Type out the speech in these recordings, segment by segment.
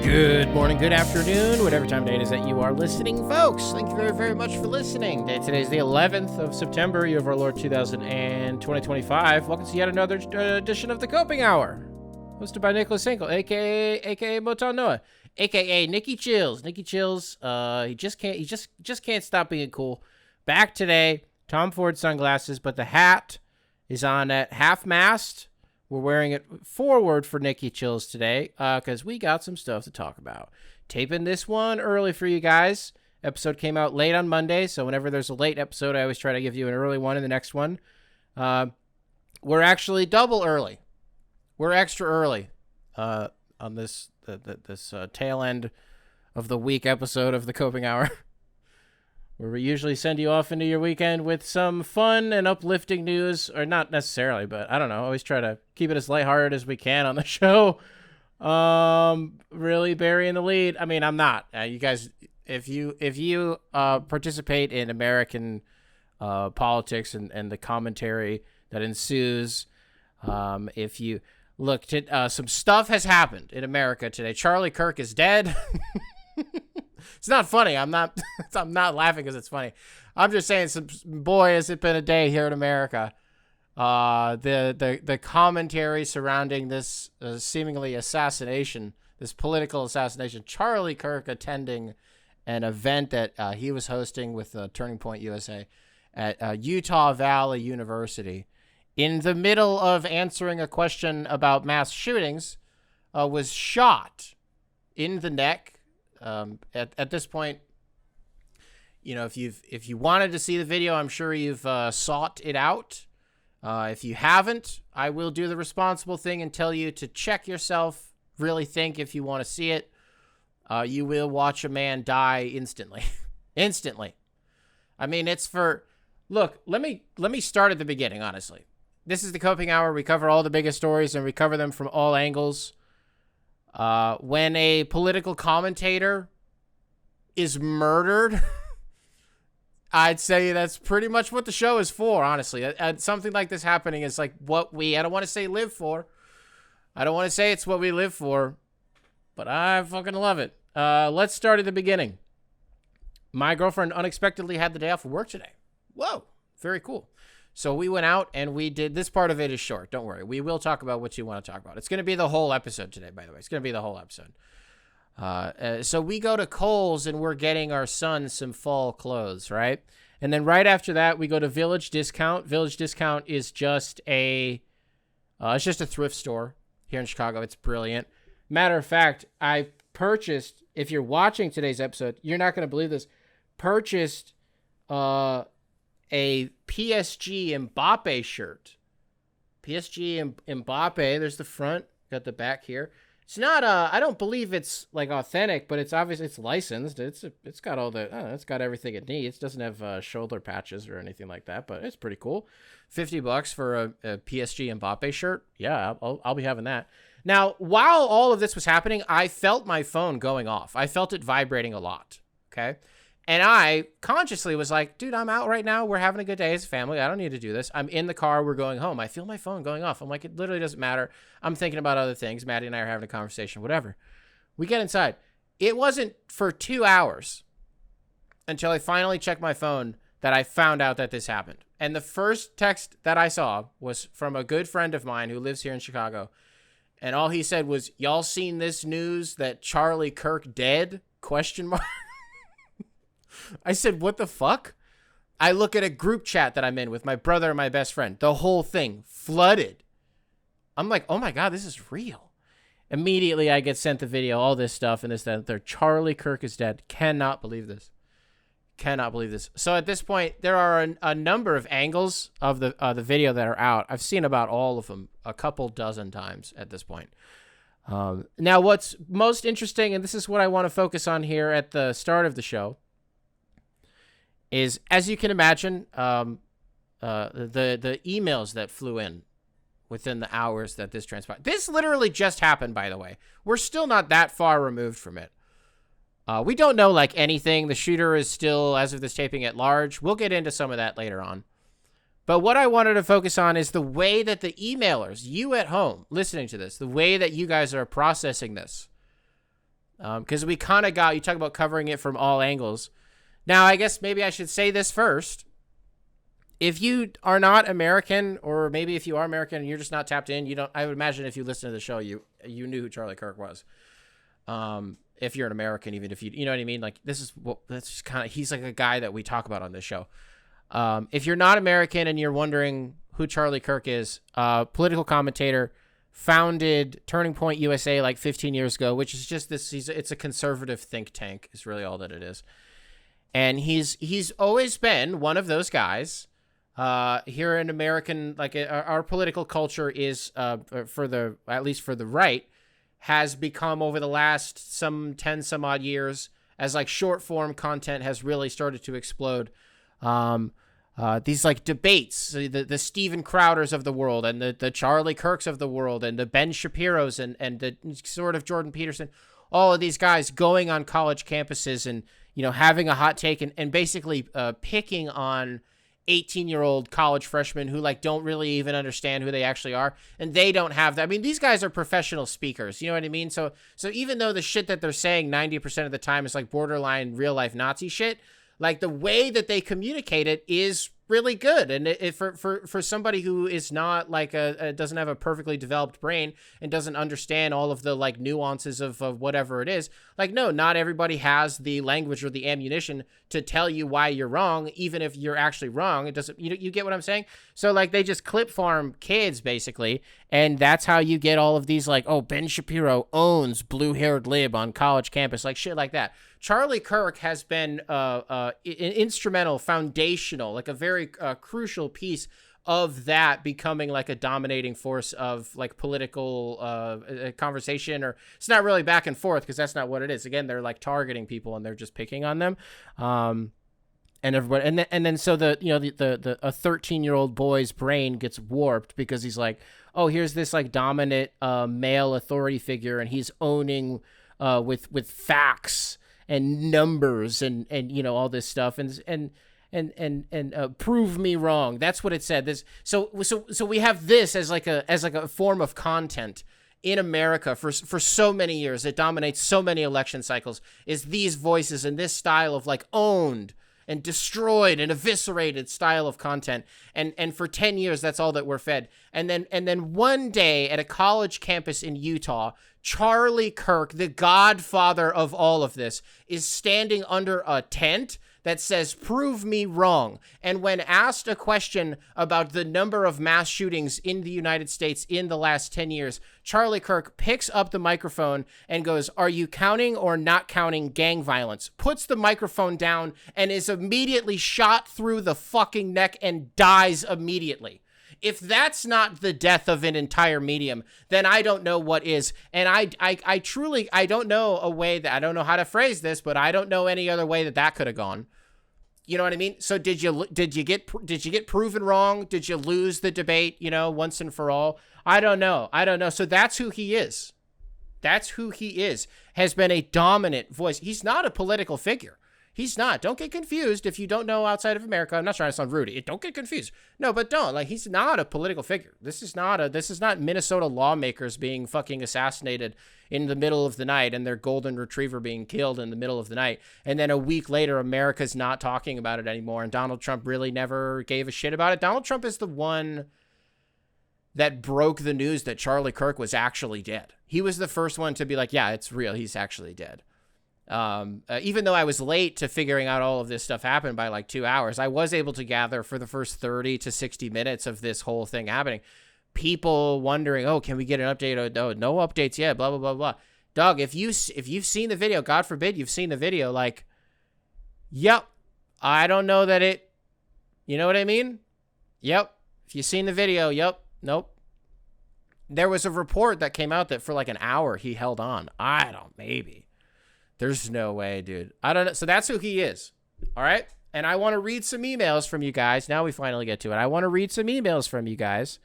Good morning, good afternoon, whatever time of day it is that you are listening, folks. Thank you very, very much for listening. Today is the 11th of September, year of our Lord 2025. Welcome to yet another edition of the Coping Hour, hosted by Nicholas Hinkle, aka Moton Noah, aka Nicky Chills. Nicky Chills, he just can't stop being cool. Back today, Tom Ford sunglasses, but the hat is on at half-mast. We're wearing it forward for Nicky Chills today because we got some stuff to talk about. Taping this one early for you guys. Episode came out late on Monday, so whenever there's a late episode, I always try to give you an early one in the next one. We're actually double early. We're extra early on this tail end of the week episode of the Coping Hour, where we usually send you off into your weekend with some fun and uplifting news, or not necessarily, but I don't know. Always try to keep it as lighthearted as we can on the show. Really burying the lead. I mean, I'm not. You guys, if you participate in American politics and the commentary that ensues, if you look, some stuff has happened in America today. Charlie Kirk is dead. It's not funny. I'm not laughing because it's funny. I'm just saying, boy, has it been a day here in America. The commentary surrounding this seemingly assassination, this political assassination, Charlie Kirk attending an event that he was hosting with Turning Point USA at Utah Valley University, in the middle of answering a question about mass shootings, was shot in the neck. At this point, you know, if you wanted to see the video, I'm sure you've sought it out. If you haven't, I will do the responsible thing and tell you to check yourself, really think if you want to see it. You will watch a man die instantly. Instantly. I mean, look, let me start at the beginning, honestly. This is the Coping Hour. We cover all the biggest stories and we cover them from all angles. When a political commentator is murdered, I'd say that's pretty much what the show is for, honestly. Something like this happening is like what I don't want to say live for. I don't want to say it's what we live for, but I fucking love it. Let's start at the beginning. My girlfriend unexpectedly had the day off of work today. Whoa, very cool. So we went out and we did, this part of it is short. Don't worry. We will talk about what you want to talk about. It's going to be the whole episode today, by the way. It's going to be the whole episode. So we go to Kohl's and we're getting our son some fall clothes, right? And then right after that, we go to Village Discount. Village Discount is just it's just a thrift store here in Chicago. It's brilliant. Matter of fact, I purchased, if you're watching today's episode, you're not going to believe this, purchased, a PSG Mbappe shirt. PSG Mbappe, there's the front, got the back here. It's not, I don't believe it's like authentic, but it's obviously, it's licensed. It's got all it's got everything it needs. It doesn't have shoulder patches or anything like that, but it's pretty cool. $50 for a PSG Mbappe shirt. Yeah, I'll be having that. Now, while all of this was happening, I felt my phone going off. I felt it vibrating a lot. Okay. And I consciously was like, dude, I'm out right now. We're having a good day as a family. I don't need to do this. I'm in the car. We're going home. I feel my phone going off. I'm like, it literally doesn't matter. I'm thinking about other things. Maddie and I are having a conversation, whatever. We get inside. It wasn't for 2 hours until I finally checked my phone that I found out that this happened. And the first text that I saw was from a good friend of mine who lives here in Chicago. And all he said was, y'all seen this news that Charlie Kirk dead? ? I said, what the fuck? I look at a group chat that I'm in with my brother and my best friend. The whole thing flooded. I'm like, oh my God, this is real. Immediately I get sent the video, all this stuff and this, that, and third. Charlie Kirk is dead. Cannot believe this. Cannot believe this. So at this point, there are a number of angles of the video that are out. I've seen about all of them a couple dozen times at this point. Now, what's most interesting, and this is what I want to focus on here at the start of the show, is, as you can imagine, the emails that flew in within the hours that this transpired. This literally just happened, by the way. We're still not that far removed from it. We don't know, like, anything. The shooter is still, as of this taping, at large. We'll get into some of that later on. But what I wanted to focus on is the way that the emailers, you at home listening to this, the way that you guys are processing this. Because we kind of you talk about covering it from all angles. Now, I guess maybe I should say this first. If you are not American, or maybe if you are American and you're just not tapped in, I would imagine if you listen to the show, you knew who Charlie Kirk was. If you're an American, even if you know what I mean? Like, that's just kind of, he's like a guy that we talk about on this show. If you're not American and you're wondering who Charlie Kirk is, political commentator, founded Turning Point USA like 15 years ago, which is just it's a conservative think tank is really all that it is. And he's always been one of those guys. Here in American, like our political culture is, at least for the right, has become over the last some 10 some odd years, as like short form content has really started to explode. These like debates, the Steven Crowders of the world, and the Charlie Kirks of the world, and the Ben Shapiros, and the sort of Jordan Peterson, all of these guys going on college campuses and, having a hot take and basically picking on 18-year-old college freshmen who like don't really even understand who they actually are, and they don't have that. I mean, these guys are professional speakers, you know what I mean? So even though the shit that they're saying 90% of the time is like borderline real life Nazi shit, like the way that they communicate it is really good. And for somebody who is not like doesn't have a perfectly developed brain and doesn't understand all of the like nuances of whatever it is, like, no, not everybody has the language or the ammunition to tell you why you're wrong, even if you're actually wrong. It doesn't, you get what I'm saying? So like they just clip farm kids basically. And that's how you get all of these like, oh, Ben Shapiro owns blue-haired lib on college campus, like shit like that. Charlie Kirk has been an instrumental, foundational, like a very crucial piece of that becoming like a dominating force of like political conversation. Or it's not really back and forth because that's not what it is. Again, they're like targeting people and they're just picking on them. And everybody, and then so the 13-year-old boy's brain gets warped because he's like, oh, here's this like dominant male authority figure, and he's owning with facts and numbers and all this stuff and prove me wrong. That's what it said. This so we have this as like a form of content in America for so many years. It dominates so many election cycles. Is these voices and this style of like owned and destroyed and eviscerated style of content. And for 10 years, that's all that we're fed. And then one day at a college campus in Utah, Charlie Kirk, the godfather of all of this, is standing under a tent that says, prove me wrong. And when asked a question about the number of mass shootings in the United States in the last 10 years, Charlie Kirk picks up the microphone and goes, are you counting or not counting gang violence? Puts the microphone down and is immediately shot through the fucking neck and dies immediately. If that's not the death of an entire medium, then I don't know what is. And I truly, I don't know a way that, I don't know how to phrase this, but I don't know any other way that could have gone. You know what I mean? So did you get proven wrong? Did you lose the debate, once and for all? I don't know. So that's who he is. Has been a dominant voice. He's not a political figure. He's not. Don't get confused if you don't know outside of America. I'm not trying to sound rude. Don't get confused. No, but don't. Like, he's not a political figure. This is not Minnesota lawmakers being fucking assassinated in the middle of the night and their golden retriever being killed in the middle of the night. And then a week later, America's not talking about it anymore. And Donald Trump really never gave a shit about it. Donald Trump is the one that broke the news that Charlie Kirk was actually dead. He was the first one to be like, yeah, it's real. He's actually dead. Even though I was late to figuring out all of this stuff happened by like 2 hours, I was able to gather for the first 30 to 60 minutes of this whole thing happening. People wondering, oh, can we get an update? Oh, no updates yet, blah, blah, blah, blah. Dog, if you've seen the video, God forbid you've seen the video, like, yep, I don't know that it, you know what I mean? Yep. If you've seen the video, yep, nope. There was a report that came out that for like an hour he held on. Maybe. There's no way, dude. I don't know. So that's who he is. All right. And I want to read some emails from you guys. Now we finally get to it. I want to read some emails from you guys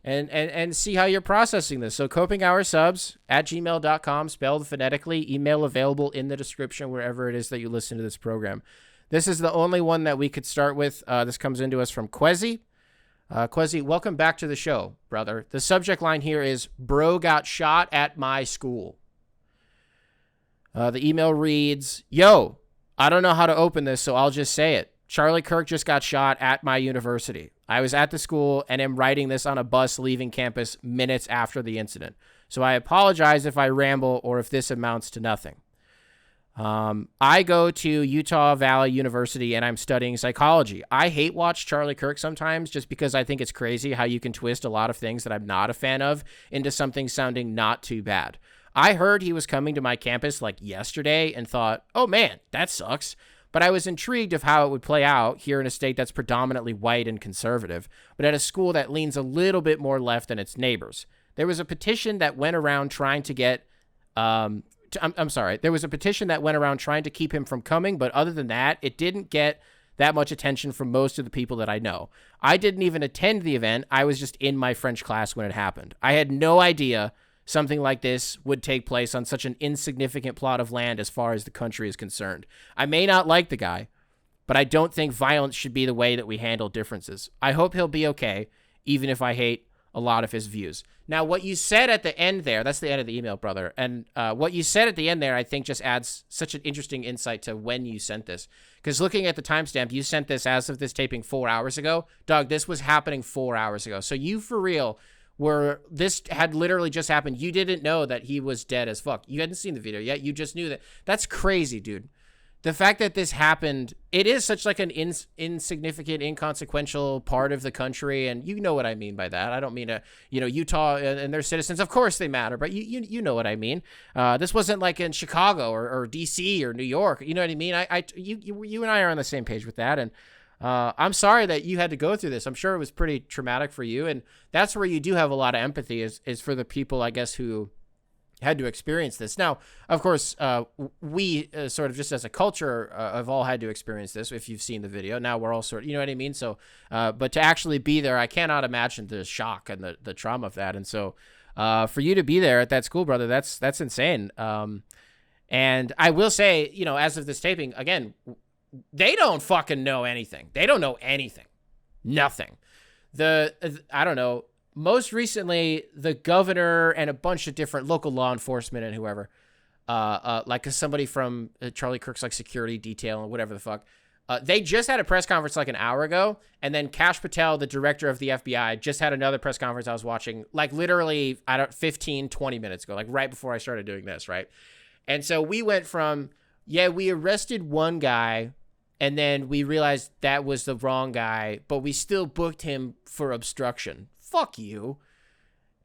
and see how you're processing this. So copingoursubs@gmail.com, spelled phonetically, email available in the description wherever it is that you listen to this program. This is the only one that we could start with. This comes into us from Quezzy. Quezzy, welcome back to the show, brother. The subject line here is, bro got shot at my school. The email reads, "Yo, I don't know how to open this, so I'll just say it. Charlie Kirk just got shot at my university. I was at the school and am writing this on a bus leaving campus minutes after the incident. So I apologize if I ramble or if this amounts to nothing. I go to Utah Valley University and I'm studying psychology. I hate watch Charlie Kirk sometimes just because I think it's crazy how you can twist a lot of things that I'm not a fan of into something sounding not too bad. I heard he was coming to my campus like yesterday and thought, oh man, that sucks. But I was intrigued of how it would play out here in a state that's predominantly white and conservative, but at a school that leans a little bit more left than its neighbors. There was a petition that went around trying to get, there was a petition that went around trying to keep him from coming, but other than that, it didn't get that much attention from most of the people that I know. I didn't even attend the event. I was just in my French class when it happened. I had no idea something like this would take place on such an insignificant plot of land as far as the country is concerned. I may not like the guy, but I don't think violence should be the way that we handle differences. I hope he'll be okay, even if I hate a lot of his views." Now, what you said at the end there, that's the end of the email, brother. And what you said at the end there, I think just adds such an interesting insight to when you sent this. Because looking at the timestamp, you sent this as of this taping 4 hours ago. Dog, this was happening 4 hours ago. So you, for real, where this had literally just happened, you didn't know that he was dead as fuck. You hadn't seen the video yet. You just knew that. That's crazy, dude. The fact that this happened, it is such like an insignificant, inconsequential part of the country, and you know what I mean by that. I don't mean to, Utah and their citizens, of course they matter, but you know what I mean. This wasn't like in Chicago or DC or New York. You know what I mean? You and I are on the same page with that, and I'm sorry that you had to go through this. I'm sure it was pretty traumatic for you, and that's where you do have a lot of empathy is for the people, I guess, who had to experience this. Now, of course, we sort of just as a culture have all had to experience this. If you've seen the video, now we're all sort of, you know what I mean? So, but to actually be there, I cannot imagine the shock and the trauma of that. And so for you to be there at that school, brother, that's insane. And I will say, as of this taping, again, they don't fucking know anything. They don't know anything. Nothing. I don't know. Most recently, the governor and a bunch of different local law enforcement and whoever, like somebody from Charlie Kirk's like security detail and whatever the fuck, they just had a press conference like an hour ago, and then Kash Patel, the director of the FBI, just had another press conference I was watching like literally 15, 20 minutes ago, like right before I started doing this, right? And so we went from, we arrested one guy, and then we realized that was the wrong guy, but we still booked him for obstruction. Fuck you.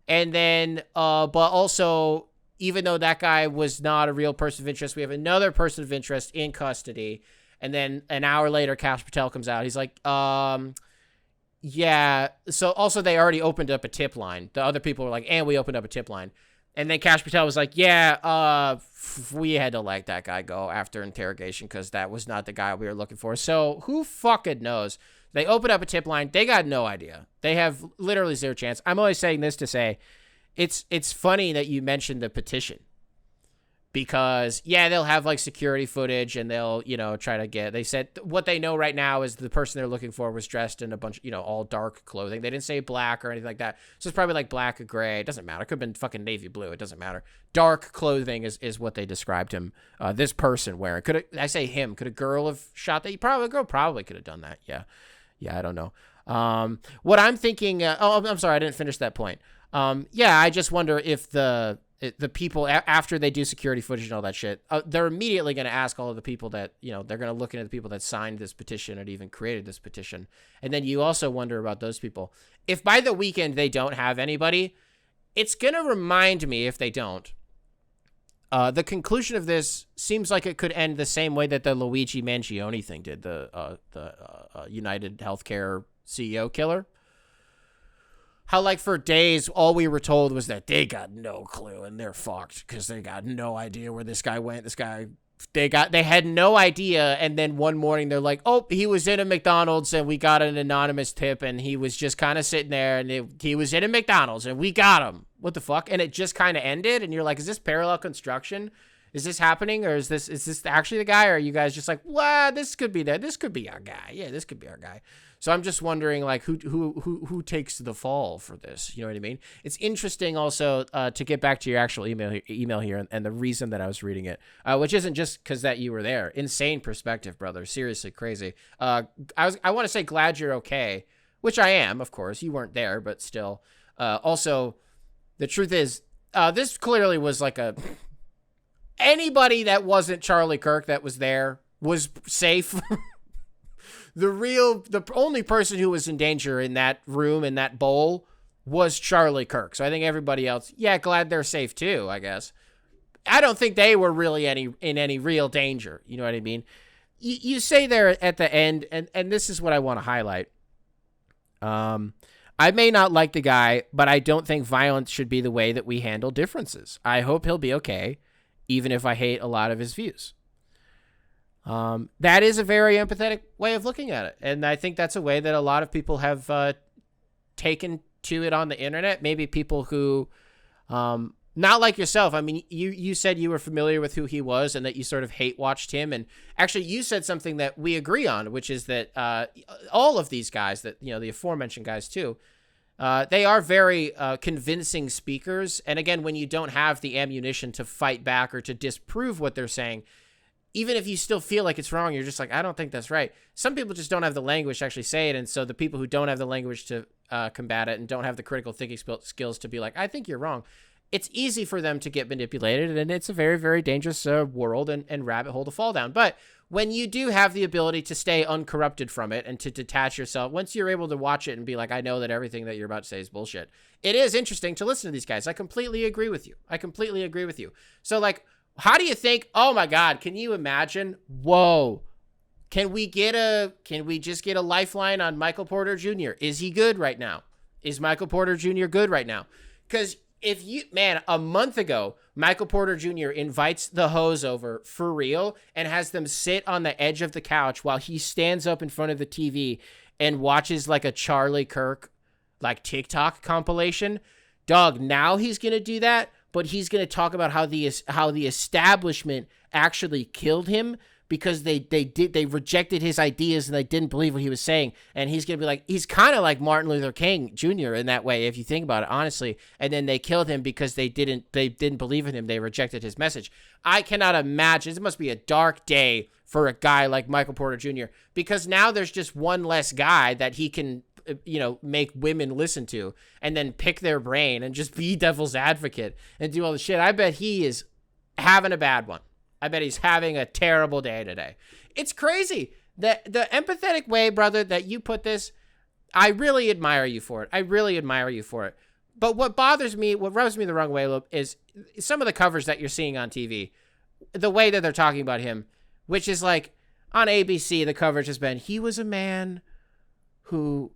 And then, but also, even though that guy was not a real person of interest, we have another person of interest in custody. And then an hour later, Kash Patel comes out. He's like, yeah. So also they already opened up a tip line. The other people were like, and we opened up a tip line. And then Kash Patel was like, yeah, we had to let that guy go after interrogation because that was not the guy we were looking for. So who fucking knows? They opened up a tip line. They got no idea. They have literally zero chance. I'm only saying this to say it's funny that you mentioned the petition because, they'll have like security footage and they'll, try to they said what they know right now is the person they're looking for was dressed in a bunch, all dark clothing. They didn't say black or anything like that. So it's probably like black or gray. It doesn't matter. It could have been fucking navy blue. It doesn't matter. Dark clothing is what they described him, this person wearing. I say him. Could a girl have shot that? A girl probably could have done that. Yeah. Yeah, I don't know. What I'm thinking... I'm sorry, I didn't finish that point. I just wonder if the people, after they do security footage and all that shit, they're immediately going to ask all of the people that, they're going to look into the people that signed this petition and even created this petition. And then you also wonder about those people. If by the weekend they don't have anybody, it's going to remind me, if they don't, the conclusion of this seems like it could end the same way that the Luigi Mangione thing did, the United Healthcare CEO killer. How, like, for days, all we were told was that they got no clue and they're fucked because they got no idea where this guy went. They had no idea, and then one morning they're like, oh, he was in a McDonald's and we got an anonymous tip and he was just kind of sitting there and he was in a McDonald's and we got him. What the fuck? And it just kind of ended, and you're like, is this parallel construction? Is this happening, or is this actually the guy, or are you guys just like, wow, this could be our guy. Yeah, this could be our guy. So I'm just wondering, like, who takes the fall for this? You know what I mean? It's interesting also to get back to your actual email here and the reason that I was reading it, which isn't just because that you were there. Insane perspective, brother. Seriously crazy. I want to say glad you're okay, which I am, of course. You weren't there, but still. Also, the truth is, this clearly was like anybody that wasn't Charlie Kirk that was there was safe. The only person who was in danger in that room, in that bowl, was Charlie Kirk. So I think everybody else, yeah, glad they're safe too, I guess. I don't think they were really in any real danger. You know what I mean? You say there at the end, and this is what I want to highlight. I may not like the guy, but I don't think violence should be the way that we handle differences. I hope he'll be okay, even if I hate a lot of his views. That is a very empathetic way of looking at it. And I think that's a way that a lot of people have taken to it on the internet. Maybe people who, not like yourself. I mean, you said you were familiar with who he was and that you sort of hate watched him. And actually you said something that we agree on, which is that all of these guys, that, you know, the aforementioned guys too, they are very convincing speakers. And again, when you don't have the ammunition to fight back or to disprove what they're saying, even if you still feel like it's wrong, you're just like, I don't think that's right. Some people just don't have the language to actually say it. And so the people who don't have the language to combat it and don't have the critical thinking skills to be like, I think you're wrong, it's easy for them to get manipulated. And it's a very, very dangerous world and rabbit hole to fall down. But when you do have the ability to stay uncorrupted from it and to detach yourself, once you're able to watch it and be like, I know that everything that you're about to say is bullshit, it is interesting to listen to these guys. I completely agree with you. So like, how do you think, oh my God, can you imagine? Whoa. Can we just get a lifeline on Michael Porter Jr.? Is he good right now? Is Michael Porter Jr. good right now? Because a month ago, Michael Porter Jr. invites the hoes over for real and has them sit on the edge of the couch while he stands up in front of the TV and watches like a Charlie Kirk, like TikTok compilation. Dog, now he's going to do that. But he's going to talk about how the establishment actually killed him because they rejected his ideas and they didn't believe what he was saying. And he's going to be like, he's kind of like Martin Luther King Jr. in that way, if you think about it, honestly. And then they killed him because they didn't believe in him. They rejected his message. I cannot imagine. It must be a dark day for a guy like Michael Porter Jr. because now there's just one less guy that he can, you know, make women listen to and then pick their brain and just be devil's advocate and do all the shit. I bet he is having a bad one. I bet he's having a terrible day today. It's crazy. The empathetic way, brother, that you put this, I really admire you for it. But what rubs me the wrong way, is some of the coverage that you're seeing on TV, the way that they're talking about him, which is like on ABC, the coverage has been, he was a man who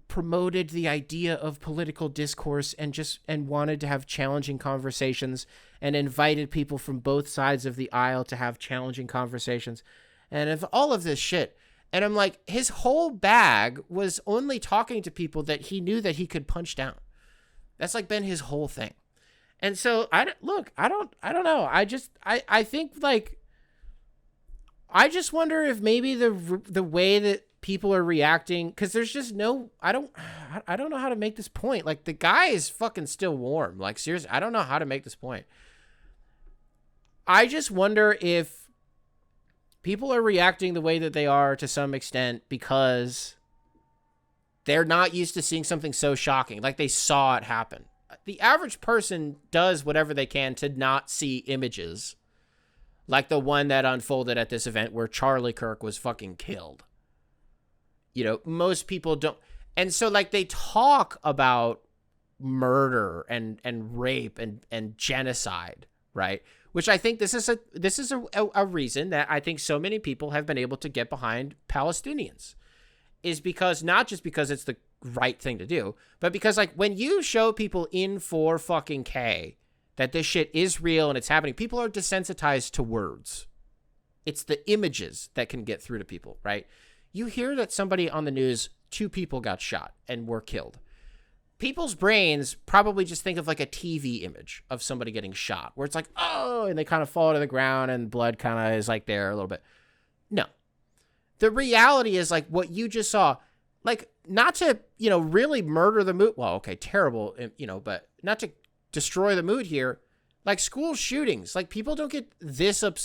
promoted the idea of political discourse and wanted to have challenging conversations and invited people from both sides of the aisle to have challenging conversations and of all of this shit. And I'm like, his whole bag was only talking to people that he knew that he could punch down. That's like been his whole thing. And so I don't know. I think like, I just wonder if maybe the way that people are reacting, because there's just no, I don't know how to make this point. Like, the guy is fucking still warm. Like, seriously, I don't know how to make this point. I just wonder if people are reacting the way that they are to some extent because they're not used to seeing something so shocking. Like, they saw it happen. The average person does whatever they can to not see images like the one that unfolded at this event where Charlie Kirk was fucking killed. You know, most people don't. And so, like, they talk about murder and rape and genocide, right? Which I think this is a reason that I think so many people have been able to get behind Palestinians, is because not just because it's the right thing to do, but because, like, when you show people in 4K that this shit is real and it's happening, people are desensitized to words. It's the images that can get through to people, right? You hear that somebody on the news, 2 people got shot and were killed. people's brains probably just think of like a TV image of somebody getting shot where it's like, oh, and they kind of fall to the ground and blood kind of is like there a little bit. No. The reality is like what you just saw, like not to, really murder the mood. Well, okay, terrible, but not to destroy the mood here. Like school shootings, like people don't get this of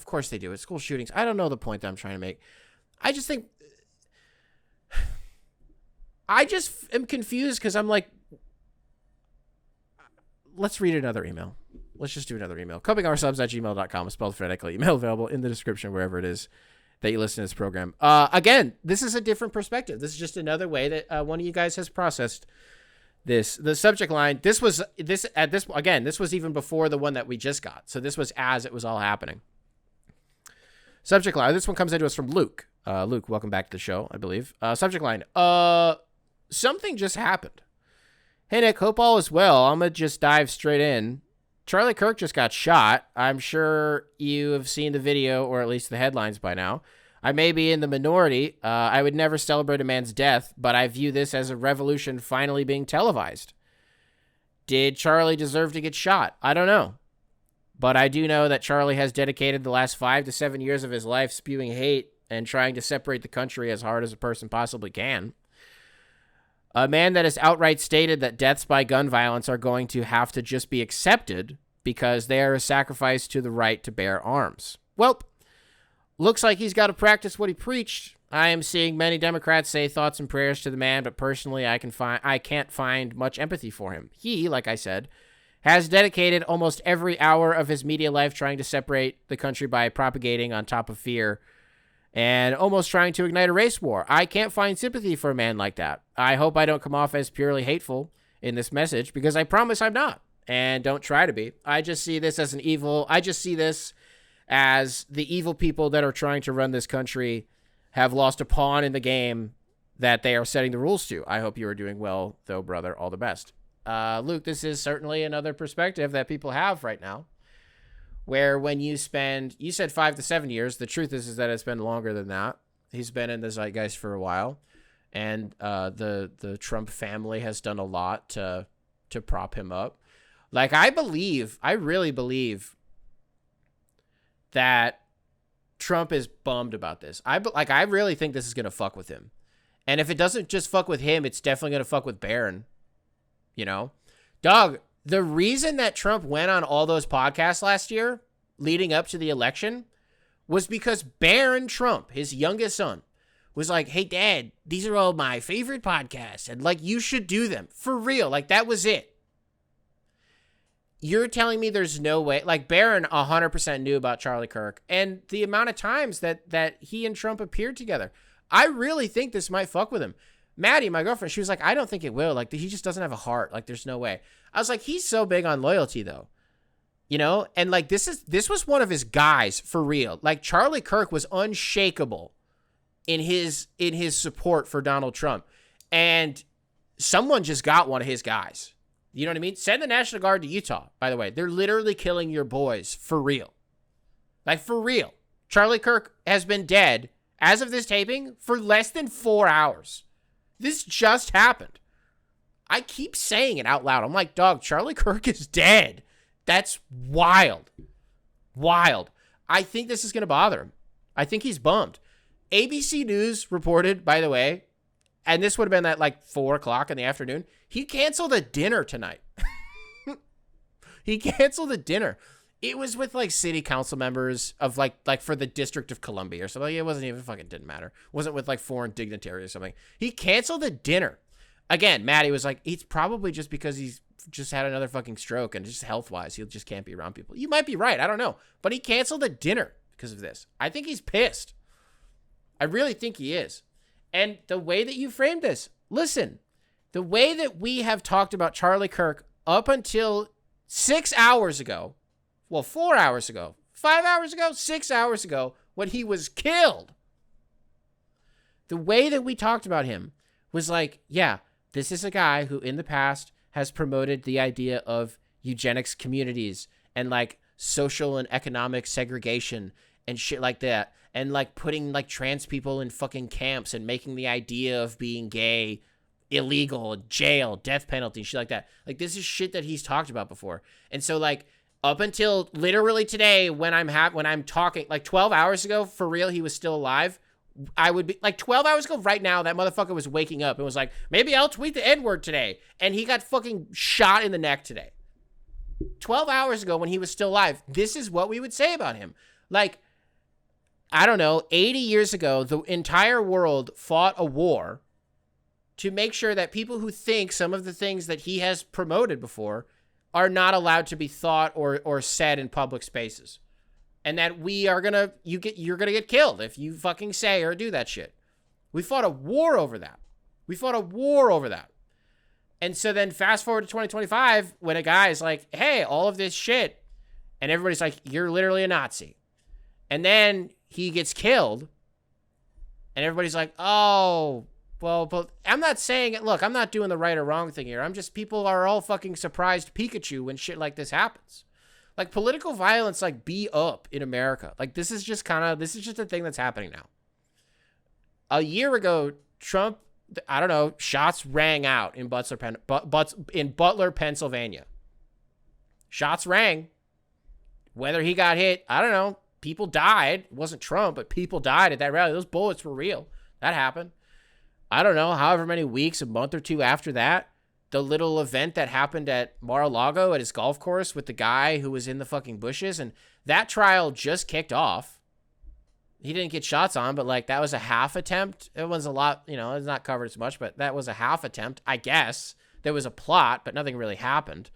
course they do. It's school shootings. I don't know the point that I'm trying to make. I just think, I just am confused because I'm like, let's read another email. Let's just do another email. copingourSubs@gmail.com is spelled phonetically. Email available in the description wherever it is that you listen to this program. Again, this is a different perspective. This is just another way that one of you guys has processed this. The subject line, this was even before the one that we just got. So this was as it was all happening. Subject line, this one comes into us from Luke. Luke, welcome back to the show, I believe. Subject line, something just happened. Hey, Nick, hope all is well. I'm going to just dive straight in. Charlie Kirk just got shot. I'm sure you have seen the video, or at least the headlines by now. I may be in the minority. I would never celebrate a man's death, but I view this as a revolution finally being televised. Did Charlie deserve to get shot? I don't know. But I do know that Charlie has dedicated the last 5 to 7 years of his life spewing hate and trying to separate the country as hard as a person possibly can. A man that has outright stated that deaths by gun violence are going to have to just be accepted because they are a sacrifice to the right to bear arms. Well, looks like he's got to practice what he preached. I am seeing many Democrats say thoughts and prayers to the man, but personally I can't find much empathy for him. He, like I said, has dedicated almost every hour of his media life trying to separate the country by propagating on top of fear and almost trying to ignite a race war. I can't find sympathy for a man like that. I hope I don't come off as purely hateful in this message because I promise I'm not, and don't try to be. I just see this as as the evil people that are trying to run this country have lost a pawn in the game that they are setting the rules to. I hope you are doing well, though, brother. All the best. Luke, this is certainly another perspective that people have right now, where when you said 5 to 7 years, the truth is that it's been longer than that. He's been in the zeitgeist for a while, and the Trump family has done a lot to prop him up. Like, I really believe that Trump is bummed about this. I really think this is going to fuck with him. And if it doesn't just fuck with him, it's definitely going to fuck with Barron. Dog, the reason that Trump went on all those podcasts last year leading up to the election was because Barron Trump, his youngest son, was like, hey, Dad, these are all my favorite podcasts. And like, you should do them for real. Like, that was it. You're telling me there's no way, like Barron 100% knew about Charlie Kirk and the amount of times that he and Trump appeared together. I really think this might fuck with him. Maddie, my girlfriend, she was like, I don't think it will. Like, he just doesn't have a heart. Like, there's no way. I was like, he's so big on loyalty, though. And like, this was one of his guys for real. Like, Charlie Kirk was unshakable in his support for Donald Trump. And someone just got one of his guys. You know what I mean? Send the National Guard to Utah, by the way. They're literally killing your boys for real. Like, for real. Charlie Kirk has been dead, as of this taping, for less than 4 hours. This just happened. I keep saying it out loud. I'm like, dog, Charlie Kirk is dead. That's wild. Wild. I think this is going to bother him. I think he's bummed. ABC News reported, by the way, and this would have been at like 4 o'clock in the afternoon, he canceled a dinner tonight. He canceled a dinner. It was with like city council members of like for the District of Columbia or something. It wasn't even fucking didn't matter. It wasn't with like foreign dignitaries or something. He canceled the dinner. Again, Maddie was like, it's probably just because he's just had another fucking stroke and just health wise, he just can't be around people. You might be right. I don't know. But he canceled the dinner because of this. I think he's pissed. I really think he is. And the way that you framed this, listen, the way that we have talked about Charlie Kirk up until 6 hours ago, well, 4 hours ago, 5 hours ago, 6 hours ago, when he was killed. The way that we talked about him was like, yeah, this is a guy who in the past has promoted the idea of eugenics communities and like social and economic segregation and shit like that. And like putting like trans people in fucking camps and making the idea of being gay illegal, jail, death penalty, shit like that. Like, this is shit that he's talked about before. And so, like, up until literally today, when I'm talking, like 12 hours ago, for real, he was still alive. I would be like 12 hours ago right now, that motherfucker was waking up and was like, maybe I'll tweet the N-word today. And he got fucking shot in the neck today. 12 hours ago when he was still alive, this is what we would say about him. Like, I don't know, 80 years ago, the entire world fought a war to make sure that people who think some of the things that he has promoted before are not allowed to be thought or said in public spaces. And that you're gonna get killed if you fucking say or do that shit. We fought a war over that. And so then fast forward to 2025, when a guy is like, hey, all of this shit, and everybody's like, you're literally a Nazi. And then he gets killed, and everybody's like, oh, well, but I'm not saying it. Look, I'm not doing the right or wrong thing here. People are all fucking surprised Pikachu when shit like this happens. Like, political violence, like, be up in America. Like, this is just a thing that's happening now. A year ago, Trump, I don't know, shots rang out in Butler, Pennsylvania. Shots rang. Whether he got hit, I don't know. People died. It wasn't Trump, but people died at that rally. Those bullets were real. That happened. I don't know, however many weeks, a month or two after that, the little event that happened at Mar-a-Lago at his golf course with the guy who was in the fucking bushes, and that trial just kicked off. He didn't get shots on, but like that was a half attempt. It was a lot, it's not covered as much, but that was a half attempt, I guess. There was a plot, but nothing really happened.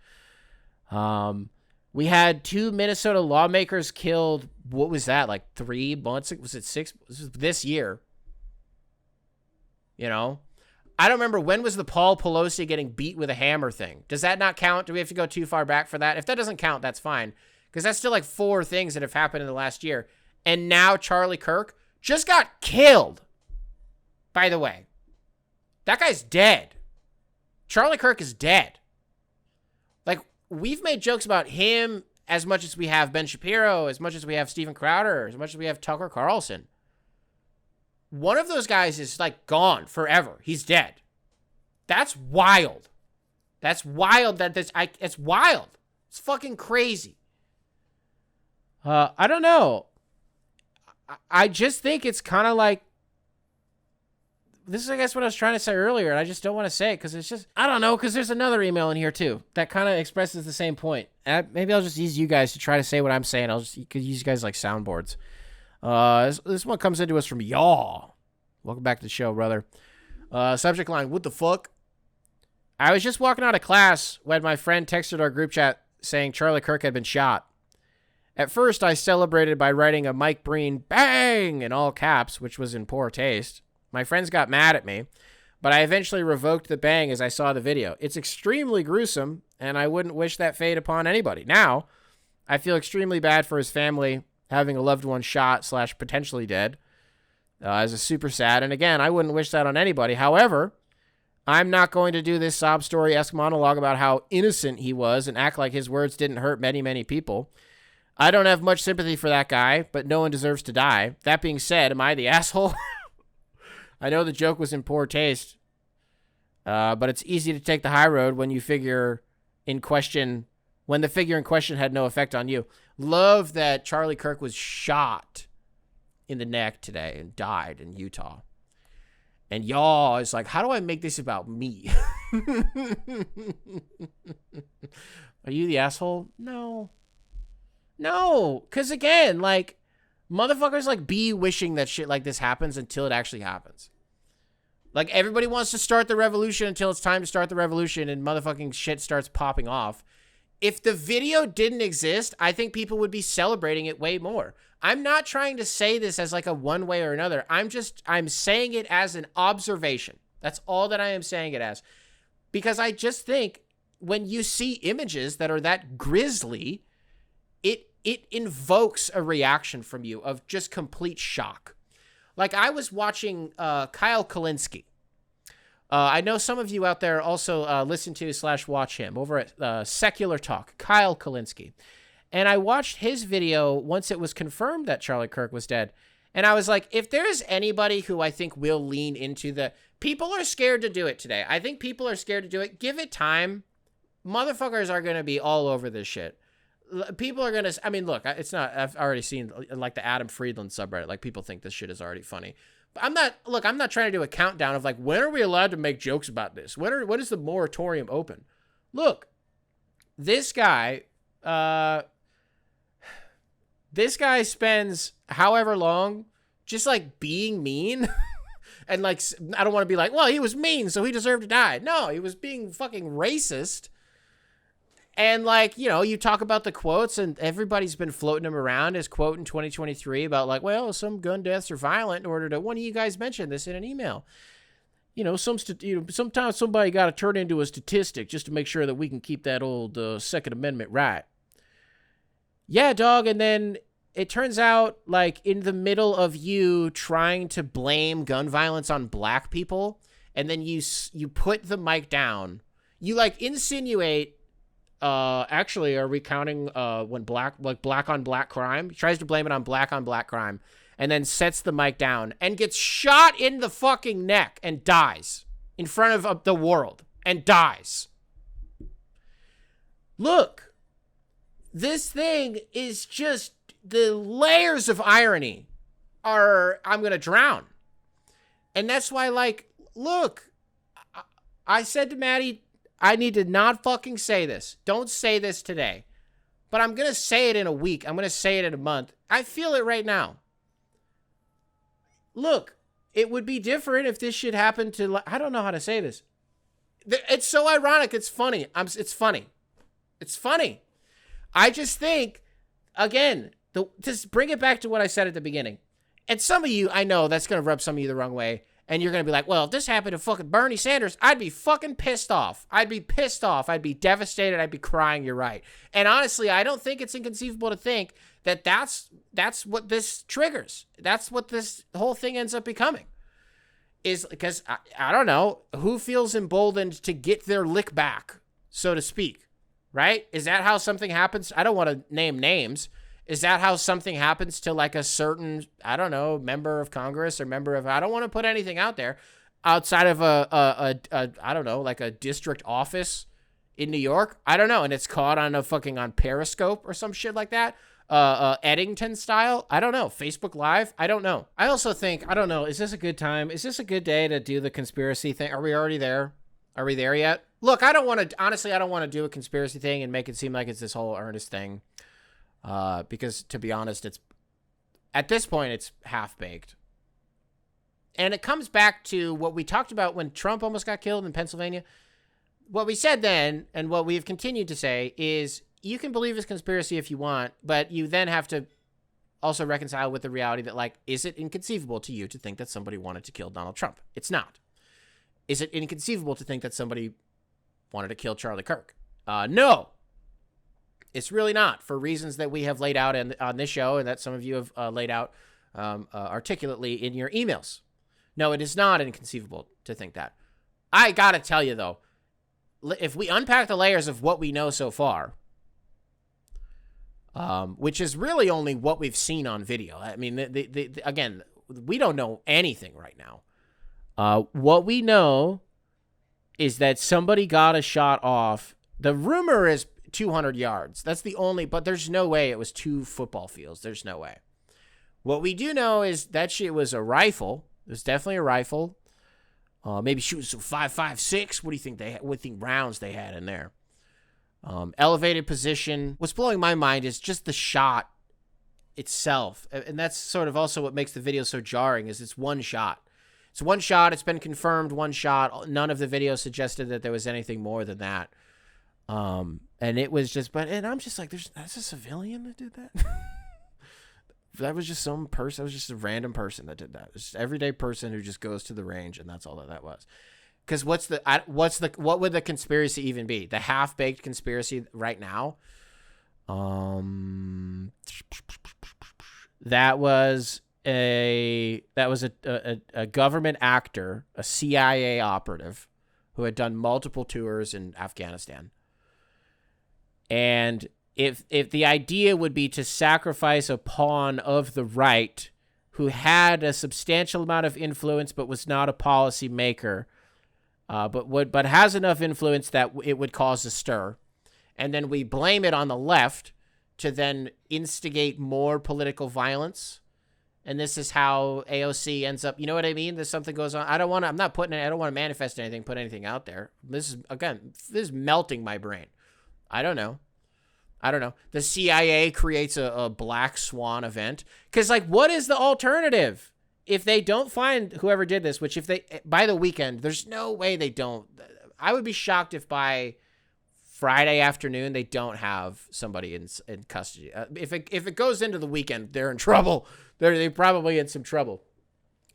We had 2 Minnesota lawmakers killed. What was that? Like 3 months? Was it 6? This was this year. I don't remember, when was the Paul Pelosi getting beat with a hammer thing? Does that not count? Do we have to go too far back for that? If that doesn't count, that's fine. Because that's still like 4 things that have happened in the last year. And now Charlie Kirk just got killed. By the way, that guy's dead. Charlie Kirk is dead. Like, we've made jokes about him as much as we have Ben Shapiro, as much as we have Steven Crowder, as much as we have Tucker Carlson. One of those guys is like gone forever. He's dead. That's wild. It's wild. It's fucking crazy. I don't know. I just think it's kind of like, this is, I guess, what I was trying to say earlier, and I just don't want to say it because it's just, I don't know, because there's another email in here too that kind of expresses the same point. Maybe I'll just use you guys to try to say what I'm saying. You could use you guys like soundboards. This one comes into us from Yaw. Welcome back to the show, brother. Subject line, what the fuck? I was just walking out of class when my friend texted our group chat saying Charlie Kirk had been shot. At first, I celebrated by writing a Mike Breen bang in all caps, which was in poor taste. My friends got mad at me, but I eventually revoked the bang as I saw the video. It's extremely gruesome, and I wouldn't wish that fate upon anybody. Now, I feel extremely bad for his family having a loved one shot / potentially dead. As a super sad, and again, I wouldn't wish that on anybody. However, I'm not going to do this sob story-esque monologue about how innocent he was and act like his words didn't hurt many, many people. I don't have much sympathy for that guy, but no one deserves to die. That being said, am I the asshole? I know the joke was in poor taste, but it's easy to take the high road when the figure in question had no effect on you. Love that Charlie Kirk was shot in the neck today and died in Utah. And y'all is like, how do I make this about me? Are you the asshole? No, because again, like, motherfuckers like be wishing that shit like this happens until it actually happens. Like, everybody wants to start the revolution until it's time to start the revolution and motherfucking shit starts popping off. If the video didn't exist, I think people would be celebrating it way more. I'm not trying to say this as like a one way or another. I'm saying it as an observation. That's all that I am saying it as. Because I just think when you see images that are that grisly, it invokes a reaction from you of just complete shock. Like, I was watching Kyle Kalinske. I know some of you out there also listen to / watch him over at Secular Talk, Kyle Kalinske. And I watched his video once it was confirmed that Charlie Kirk was dead. And I was like, if there's anybody who I think will lean into people are scared to do it today. I think people are scared to do it. Give it time. Motherfuckers are going to be all over this shit. People are going to, I mean, look, it's not, I've already seen like the Adam Friedland subreddit. Like people think this shit is already funny. But I'm not trying to do a countdown of like, when are we allowed to make jokes about this? When is the moratorium open? Look, this guy spends however long just like being mean. And like, I don't want to be like, well, he was mean, so he deserved to die. No, he was being fucking racist. And like, you know, you talk about the quotes and everybody's been floating him around his quote in 2023 about like, well, some gun deaths are violent in order to, one of you guys mentioned this in an email. You know, sometimes somebody got to turn into a statistic just to make sure that we can keep that old Second Amendment right. Yeah, dog. And then it turns out like in the middle of you trying to blame gun violence on black people, and then you put the mic down, you like insinuate, actually, are we counting when black on black crime? He tries to blame it on black crime and then sets the mic down and gets shot in the fucking neck and dies in front of the world and dies. Look, this thing is just the layers of irony I'm going to drown. And that's why, like, look, I said to Maddie, I need to not fucking say this. Don't say this today. But I'm going to say it in a week. I'm going to say it in a month. I feel it right now. Look, it would be different if this shit happened to, I don't know how to say this. It's so ironic. It's funny. It's funny. It's funny. I just think, again, just bring it back to what I said at the beginning. And some of you, I know that's going to rub some of you the wrong way. And you're going to be like, well, if this happened to fucking Bernie Sanders, I'd be fucking pissed off. I'd be pissed off. I'd be devastated. I'd be crying. You're right. And honestly, I don't think it's inconceivable to think that that's what this triggers. That's what this whole thing ends up becoming. Is because, I don't know, who feels emboldened to get their lick back, so to speak, right? Is that how something happens? I don't want to name names. Is that how something happens to like a certain, I don't know, member of Congress or member of, I don't want to put anything out there, outside of a I don't know, like a district office in New York? I don't know. And it's caught on on Periscope or some shit like that. Eddington style. I don't know. Facebook Live. I don't know. I also think, I don't know. Is this a good time? Is this a good day to do the conspiracy thing? Are we already there? Are we there yet? Look, I don't want to do a conspiracy thing and make it seem like it's this whole earnest thing. Because to be honest, at this point, it's half-baked. And it comes back to what we talked about when Trump almost got killed in Pennsylvania. What we said then, and what we've continued to say, is you can believe this conspiracy if you want, but you then have to also reconcile with the reality that, like, is it inconceivable to you to think that somebody wanted to kill Donald Trump? It's not. Is it inconceivable to think that somebody wanted to kill Charlie Kirk? No. It's really not, for reasons that we have laid out on this show and that some of you have laid out articulately in your emails. No, it is not inconceivable to think that. I gotta tell you, though, if we unpack the layers of what we know so far, which is really only what we've seen on video. I mean, again, we don't know anything right now. What we know is that somebody got a shot off. The rumor is 200 yards. That's the only, but there's no way it was 2 football fields. There's no way. What we do know is that shit was a rifle. It was definitely a rifle. Maybe shooting some 5.56. What do you think rounds they had in there? Elevated position. What's blowing my mind is just the shot itself. And that's sort of also what makes the video so jarring, is it's one shot. It's one shot. It's been confirmed, one shot. None of the videos suggested that there was anything more than that. And it was just, and I'm just like, that's a civilian that did that? That was just some person. That was just a random person that did that. It was just an everyday person who just goes to the range, and that's all that was. Because what would the conspiracy even be? The half-baked conspiracy right now? That was a government actor, a CIA operative, who had done multiple tours in Afghanistan. And if the idea would be to sacrifice a pawn of the right who had a substantial amount of influence but was not a policy maker, but has enough influence that it would cause a stir. And then we blame it on the left to then instigate more political violence. And this is how AOC ends up, you know what I mean? There's something goes on. I don't want to manifest anything, put anything out there. This is melting my brain. I don't know. The CIA creates a black swan event. Because, like, what is the alternative? If they don't find whoever did this, which by the weekend, there's no way they don't. I would be shocked if by Friday afternoon they don't have somebody in custody. If it goes into the weekend, they're in trouble. They're probably in some trouble.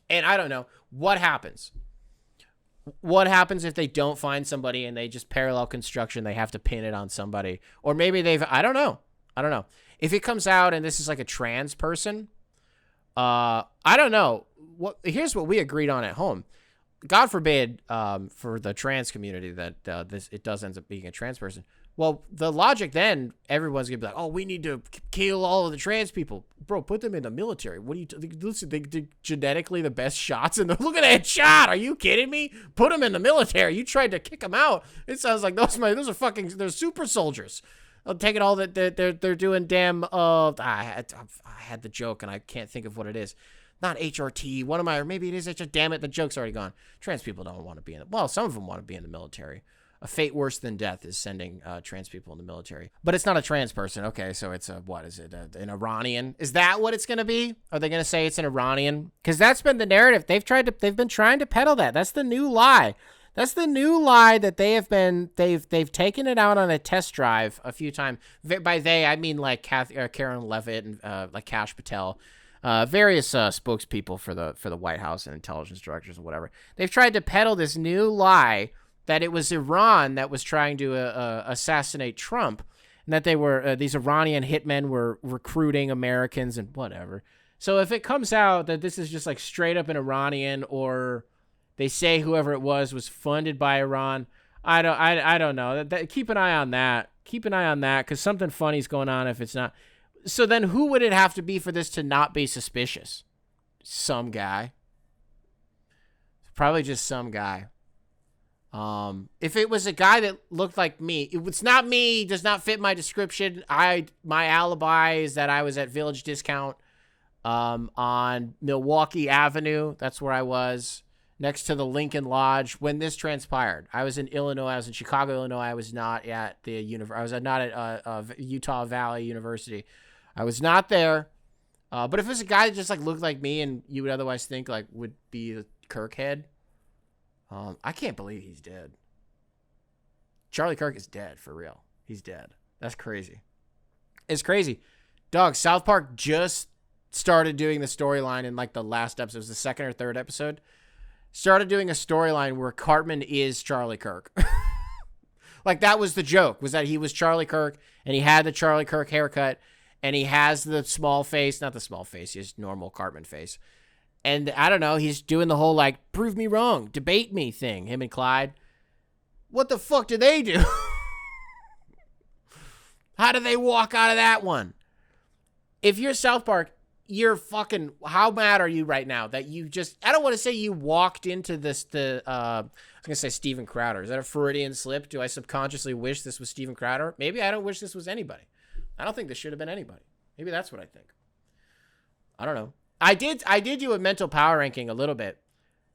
And I don't know. What happens? What happens if they don't find somebody and they just parallel construction, they have to pin it on somebody? Or maybe I don't know. If it comes out and this is like a trans person, I don't know. Here's what we agreed on at home. God forbid for the trans community that it does end up being a trans person. Well, the logic then, everyone's going to be like, oh, we need to kill all of the trans people. Bro, put them in the military. What do you listen, they're genetically the best shots. And look at that shot. Are you kidding me? Put them in the military. You tried to kick them out. It sounds like they're super soldiers. I'm taking all that they're doing damn, I had the joke and I can't think of what it is. Not HRT. Or maybe it is HRT. Damn it, the joke's already gone. Trans people don't want to be some of them want to be in the military. A fate worse than death is sending trans people in the military. But it's not a trans person. Okay, so it's an Iranian? Is that what it's going to be? Are they going to say it's an Iranian? Because that's been the narrative. They've been trying to peddle that. That's the new lie. That's the new lie that they've taken it out on a test drive a few times. By they, I mean like Karen Levitt and like Kash Patel. Various spokespeople for the White House and intelligence directors and whatever. They've tried to peddle this new lie that it was Iran that was trying to assassinate Trump, and that they were these Iranian hitmen were recruiting Americans and whatever. So if it comes out that this is just like straight up an Iranian, or they say whoever it was funded by Iran, I don't know. Keep an eye on that. Keep an eye on that, because something funny's going on if it's not. So then who would it have to be for this to not be suspicious? Some guy. Probably just some guy. If it was a guy that looked like me, it's not me, does not fit my description. My alibi is that I was at Village Discount on Milwaukee Avenue. That's where I was, next to the Lincoln Lodge when this transpired. I was in Illinois. I was in Chicago, Illinois. I was not at the I was not at Utah Valley University. I was not there. But if it was a guy that just like looked like me and you would otherwise think like would be the Kirk head, I can't believe he's dead. Charlie Kirk is dead, for real. He's dead. That's crazy. It's crazy. Dog, South Park just started doing the storyline in like the last episode. It was the second or third episode. Started doing a storyline where Cartman is Charlie Kirk. Like that was the joke, was that he was Charlie Kirk and he had the Charlie Kirk haircut and he has the small face, not the small face, he has normal Cartman face. And I don't know, he's doing the whole, like, prove me wrong, debate me thing, him and Clyde. What the fuck do they do? How do they walk out of that one? If you're South Park, you're fucking, how mad are you right now that you just, I don't want to say you walked into this, I was going to say Steven Crowder. Is that a Freudian slip? Do I subconsciously wish this was Steven Crowder? Maybe I don't wish this was anybody. I don't think this should have been anybody. Maybe that's what I think. I don't know. I did do a mental power ranking a little bit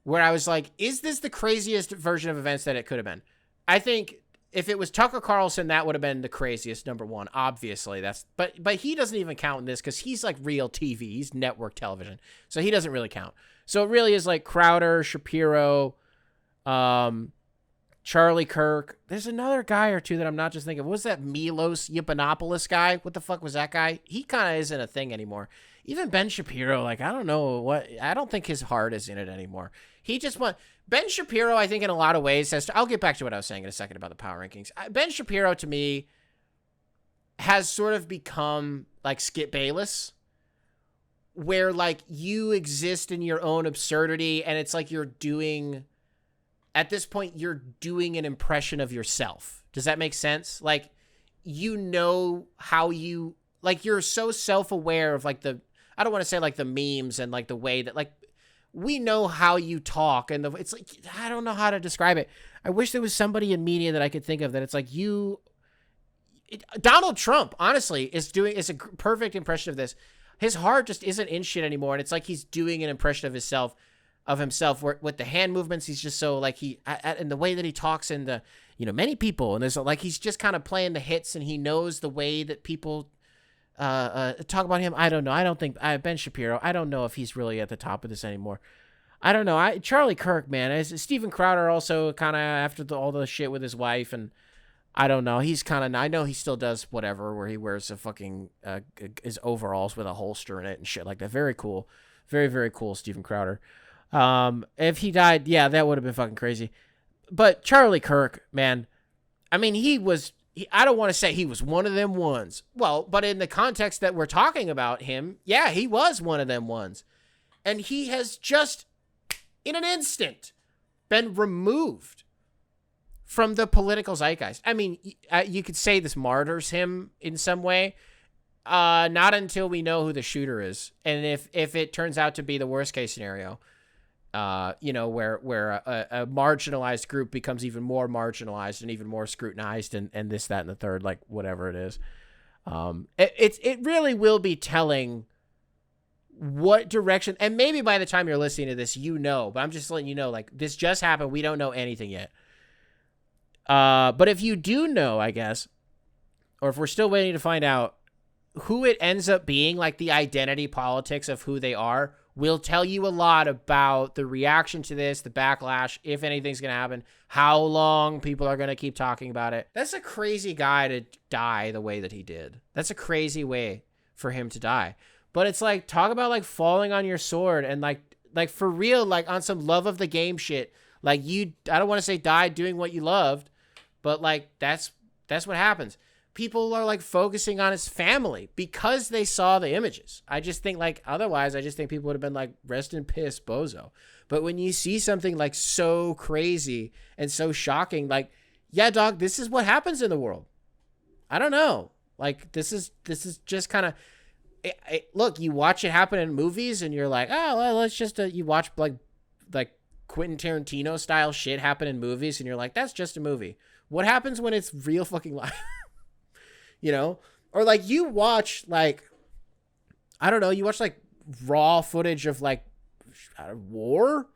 where I was like, is this the craziest version of events that it could have been? I think if it was Tucker Carlson, that would have been the craziest, number one. Obviously, but he doesn't even count in this because he's like real TV. He's network television. So he doesn't really count. So it really is like Crowder, Shapiro, Charlie Kirk. There's another guy or two that I'm not just thinking of. What was that Milos Yiannopoulos guy? What the fuck was that guy? He kind of isn't a thing anymore. Even Ben Shapiro, like, I don't know what, I don't think his heart is in it anymore. Ben Shapiro, I think in a lot of ways I'll get back to what I was saying in a second about the power rankings. Ben Shapiro to me has sort of become like Skip Bayless, where like you exist in your own absurdity and it's like at this point, you're doing an impression of yourself. Does that make sense? Like, you know how you, like, you're so self-aware of like I don't want to say like the memes and like the way that like we know how you talk, and it's like, I don't know how to describe it. I wish there was somebody in media that I could think of that it's like Donald Trump, honestly, is a perfect impression of this. His heart just isn't in shit anymore, and it's like he's doing an impression of himself where, with the hand movements. He's just so like and the way that he talks, and the many people, and there's like he's just kind of playing the hits, and he knows the way that people talk about him. I don't know. I don't think Ben Shapiro. I don't know if he's really at the top of this anymore. I don't know. Charlie Kirk, man. Steven Crowder also kind of after all the shit with his wife, and I don't know. He's kind of. I know he still does whatever where he wears a fucking his overalls with a holster in it and shit like that. Very cool. Very, very cool, Steven Crowder. If he died, yeah, that would have been fucking crazy. But Charlie Kirk, man, I mean, I don't want to say he was one of them ones. Well, but in the context that we're talking about him, yeah, he was one of them ones. And he has just, in an instant, been removed from the political zeitgeist. I mean, you could say this martyrs him in some way. Not until we know who the shooter is. And if it turns out to be the worst case scenario, where a marginalized group becomes even more marginalized and even more scrutinized and this, that, and the third, like whatever it is. It really will be telling what direction, and maybe by the time you're listening to this, but I'm just letting you know, like this just happened. We don't know anything yet. But if you do know, I guess, or if we're still waiting to find out who it ends up being, like the identity politics of who they are, will tell you a lot about the reaction to this, the backlash, if anything's going to happen, how long people are going to keep talking about it. That's a crazy guy to die the way that he did. That's a crazy way for him to die. But it's like, talk about like falling on your sword and like for real, like on some love of the game shit. Like I don't want to say died doing what you loved, but like that's what happens. People are like focusing on his family because they saw the images. I just think like otherwise, I just think people would have been like, rest in piss, bozo. But when you see something like so crazy and so shocking, like, yeah, dog, this is what happens in the world. I don't know. Like this is just kind of, look, you watch it happen in movies and you're like, oh, well, let's just, you watch like Quentin Tarantino style shit happen in movies and you're like, that's just a movie. What happens when it's real fucking life? Or like you watch like, I don't know, you watch like raw footage of like war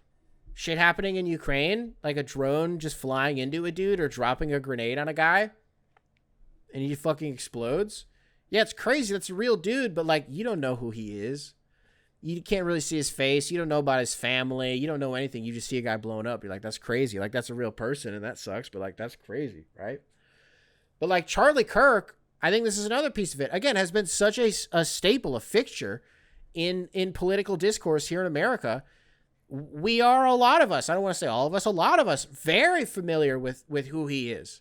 shit happening in Ukraine, like a drone just flying into a dude or dropping a grenade on a guy and he fucking explodes. Yeah, it's crazy. That's a real dude, but like, you don't know who he is. You can't really see his face. You don't know about his family. You don't know anything. You just see a guy blowing up. You're like, that's crazy. Like, that's a real person and that sucks, but like, that's crazy, right? But like Charlie Kirk, I think this is another piece of it. Again, has been such a staple, a fixture in political discourse here in America. We are, a lot of us, I don't want to say all of us, a lot of us, very familiar with who he is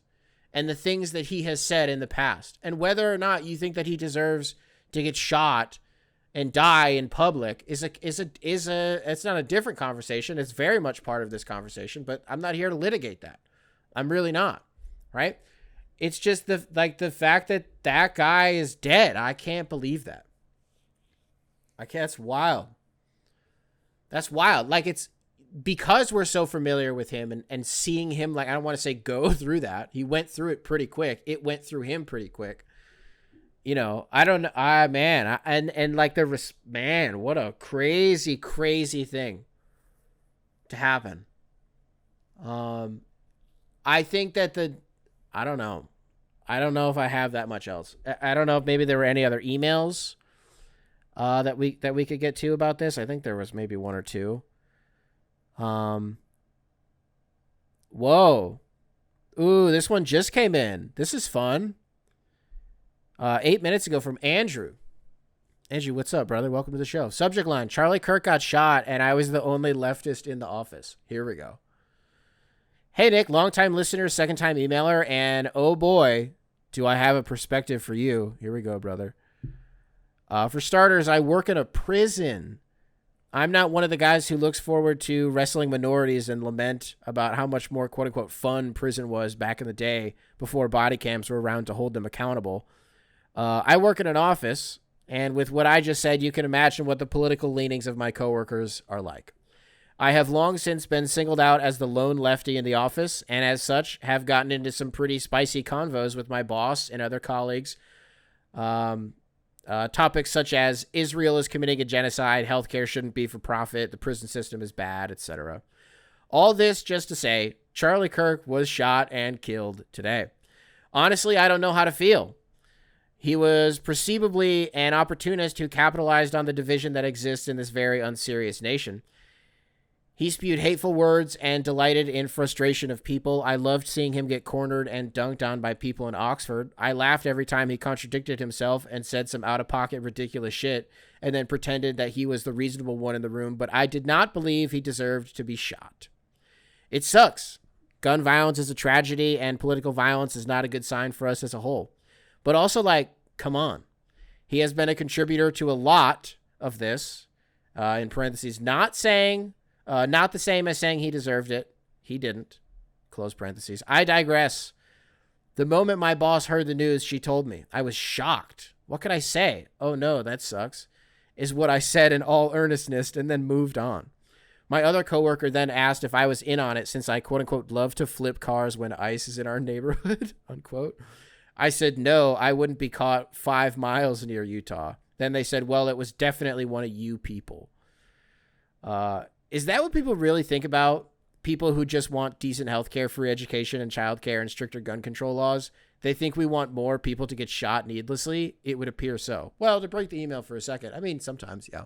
and the things that he has said in the past. And whether or not you think that he deserves to get shot and die in public it's not a different conversation. It's very much part of this conversation, but I'm not here to litigate that. I'm really not, right? It's just the fact that guy is dead. I can't believe that. That's wild. That's wild. Like, it's because we're so familiar with him and seeing him, like, I don't want to say go through that. He went through it pretty quick. It went through him pretty quick. I don't know. And like man, what a crazy, crazy thing to happen. I think that I don't know. I don't know if I have that much else. I don't know if maybe there were any other emails that we could get to about this. I think there was maybe one or two. Whoa. Ooh, this one just came in. This is fun. 8 minutes ago from Andrew. Andrew, what's up, brother? Welcome to the show. Subject line: Charlie Kirk got shot and I was the only leftist in the office. Here we go. Hey, Nick, long-time listener, second-time emailer, and oh boy, do I have a perspective for you. Here we go, brother. For starters, I work in a prison. I'm not one of the guys who looks forward to wrestling minorities and lament about how much more quote-unquote fun prison was back in the day before body cams were around to hold them accountable. I work in an office, And with what I just said, you can imagine what the political leanings of my coworkers are like. I have long since been singled out as the lone lefty in the office, and as such, have gotten into some pretty spicy convos with my boss and other colleagues. Topics such as Israel is committing a genocide, healthcare shouldn't be for profit, the prison system is bad, etc. All this just to say, Charlie Kirk was shot and killed today. Honestly, I don't know how to feel. He was perceivably an opportunist who capitalized on the division that exists in this very unserious nation. He spewed hateful words and delighted in frustration of people. I loved seeing him get cornered and dunked on by people in Oxford. I laughed every time he contradicted himself and said some out-of-pocket ridiculous shit and then pretended that he was the reasonable one in the room, but I did not believe he deserved to be shot. It sucks. Gun violence is a tragedy, and political violence is not a good sign for us as a whole. But also, come on. He has been a contributor to a lot of this, in parentheses, not the same as saying he deserved it. He didn't. Close parentheses. I digress. The moment my boss heard the news, she told me. I was shocked. What could I say? Oh no, that sucks, is what I said in all earnestness and then moved on. My other coworker then asked if I was in on it since I quote unquote love to flip cars when ICE is in our neighborhood, unquote. I said, no, I wouldn't be caught 5 miles near Utah. Then they said, well, it was definitely one of you people. Is that what people really think about people who just want decent healthcare, free education, and childcare and stricter gun control laws? They think we want more people to get shot needlessly? It would appear so. Well, to break the email for a second, I mean, sometimes, yeah.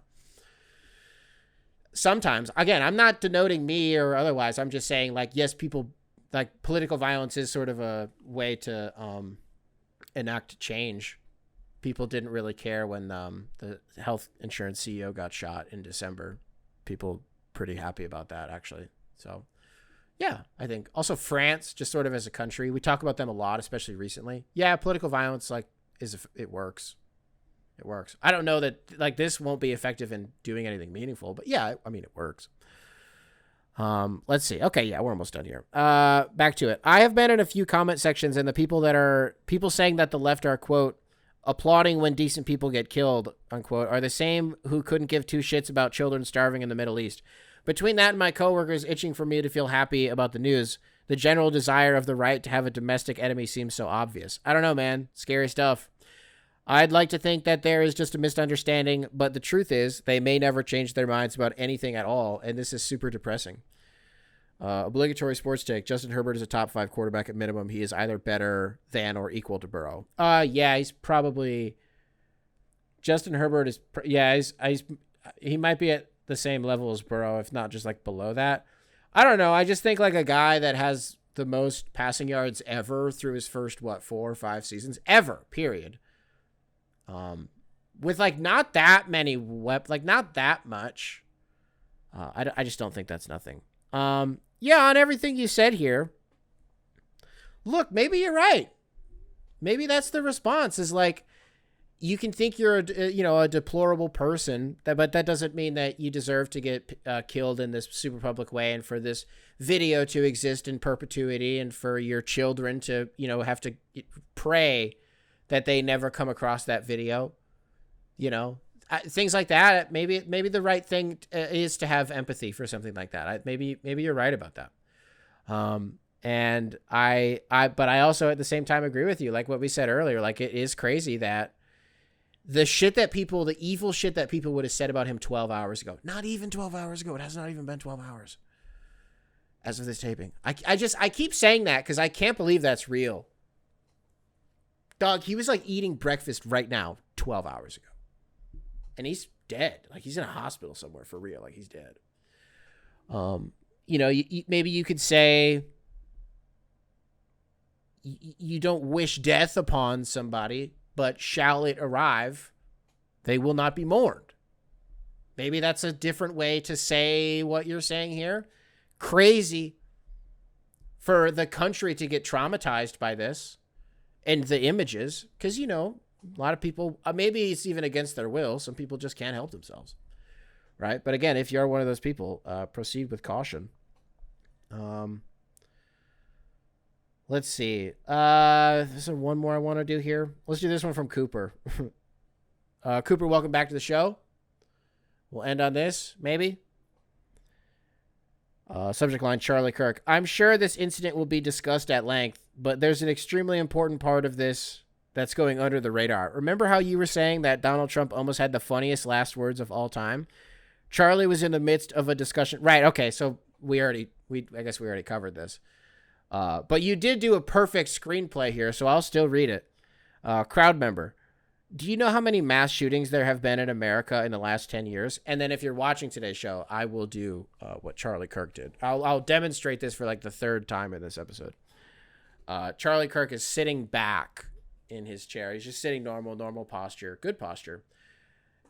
Sometimes. Again, I'm not denoting me or otherwise. I'm just saying, yes, people, political violence is sort of a way to enact change. People didn't really care when the health insurance CEO got shot in December. People pretty happy about that, actually. So, yeah, I think. Also, France, just sort of as a country, we talk about them a lot, especially recently. Yeah, political violence, it works. It works. I don't know that, this won't be effective in doing anything meaningful, but yeah, I mean, it works. Let's see. Okay, yeah, we're almost done here. Back to it. I have been in a few comment sections, and the people saying that the left are, quote, applauding when decent people get killed, unquote, are the same who couldn't give two shits about children starving in the Middle East. Between that and my coworkers itching for me to feel happy about the news, the general desire of the right to have a domestic enemy seems so obvious. I don't know, man. Scary stuff. I'd like to think that there is just a misunderstanding, but the truth is they may never change their minds about anything at all, and this is super depressing. Obligatory sports take. Justin Herbert is a top 5 quarterback at minimum. He is either better than or equal to Burrow. Yeah, he's probably... Justin Herbert is... he might be at the same level as Burrow, if not just below that. I don't know. I just think a guy that has the most passing yards ever through his first, 4 or 5 seasons? Ever, period. With not that many not that much. I just don't think that's nothing. Yeah, on everything you said here. Look, maybe you're right. Maybe that's the response is you can think you're a deplorable person, but that doesn't mean that you deserve to get killed in this super public way and for this video to exist in perpetuity and for your children to, have to pray that they never come across that video, things like that. Maybe the right thing is to have empathy for something like that. Maybe you're right about that. And but I also at the same time agree with you, what we said earlier, it is crazy that the evil shit that people would have said about him 12 hours ago, not even 12 hours ago. It has not even been 12 hours as of this taping. I keep saying that because I can't believe that's real. Dog, he was eating breakfast right now 12 hours ago. And he's dead. He's in a hospital somewhere for real. He's dead. Maybe you could say you don't wish death upon somebody, but shall it arrive, they will not be mourned. Maybe that's a different way to say what you're saying here. Crazy for the country to get traumatized by this. And the images, because, a lot of people, maybe it's even against their will. Some people just can't help themselves, right? But again, if you are one of those people, proceed with caution. Let's see. There's one more I want to do here. Let's do this one from Cooper. Cooper, welcome back to the show. We'll end on this, maybe. Subject line, Charlie Kirk. I'm sure this incident will be discussed at length, but there's an extremely important part of this that's going under the radar. Remember how you were saying that Donald Trump almost had the funniest last words of all time? Charlie was in the midst of a discussion. Right, okay, so I guess we already covered this. But you did do a perfect screenplay here, so I'll still read it. Crowd member. Do you know how many mass shootings there have been in America in the last 10 years? And then if you're watching today's show, I will do what Charlie Kirk did. I'll demonstrate this for like the third time in this episode. Charlie Kirk is sitting back in his chair. He's just sitting normal posture, good posture.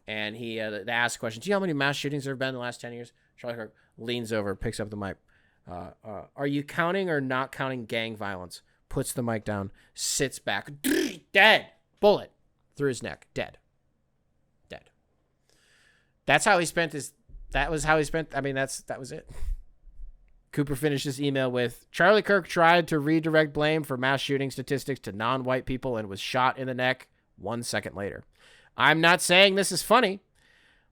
And they ask a question. Do you know how many mass shootings there have been in the last 10 years? Charlie Kirk leans over, picks up the mic. Are you counting or not counting gang violence? Puts the mic down, sits back. Dead. Bullet through his neck. Dead. That's how he spent his... That was how he spent... I mean, that was it. Cooper finished his email with, Charlie Kirk tried to redirect blame for mass shooting statistics to non-white people and was shot in the neck 1 second later. I'm not saying this is funny,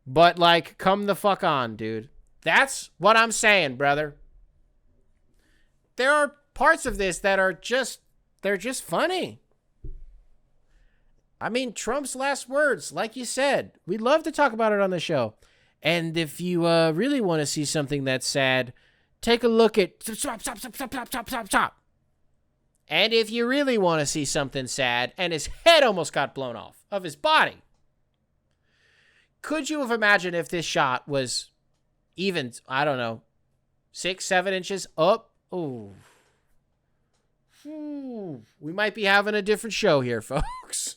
but, like, come the fuck on, dude. That's what I'm saying, brother. There are parts of this that are just... They're just funny. I mean, Trump's last words, like you said, we love to talk about it on the show. And if you really want to see something that's sad, take a look at stop. And if you really want to see something sad, and his head almost got blown off of his body, could you have imagined if this shot was even, I don't know, 6-7 inches up? Ooh. We might be having a different show here, folks.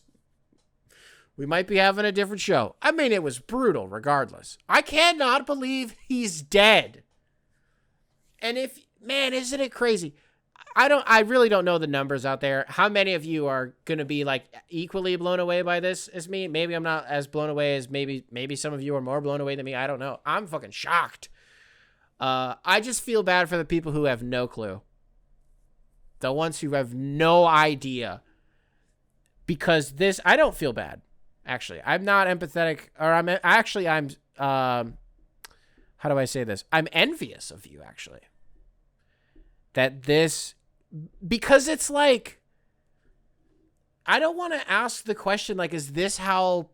We might be having a different show. I mean, it was brutal regardless. I cannot believe he's dead. And isn't it crazy? I really don't know the numbers out there. How many of you are going to be like equally blown away by this as me? Maybe I'm not as blown away as maybe some of you are more blown away than me. I don't know. I'm fucking shocked. I just feel bad for the people who have no clue. The ones who have no idea. Because I don't feel bad. Actually, I'm not empathetic, or I'm how do I say this? I'm envious of you, actually. Because it's like, I don't want to ask the question, like, is this how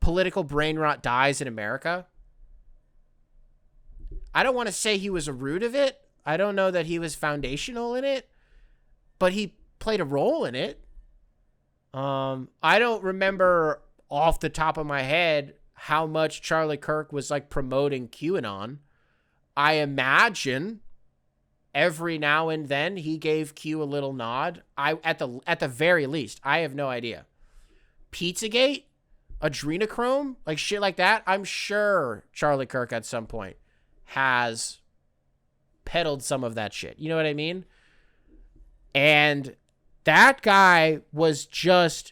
political brain rot dies in America? I don't want to say he was a root of it. I don't know that he was foundational in it, but he played a role in it. I don't remember off the top of my head how much Charlie Kirk was like promoting QAnon. I imagine every now and then he gave Q a little nod. At the very least, I have no idea. Pizzagate, adrenochrome, like shit like that. I'm sure Charlie Kirk at some point has peddled some of that shit. You know what I mean? And that guy was just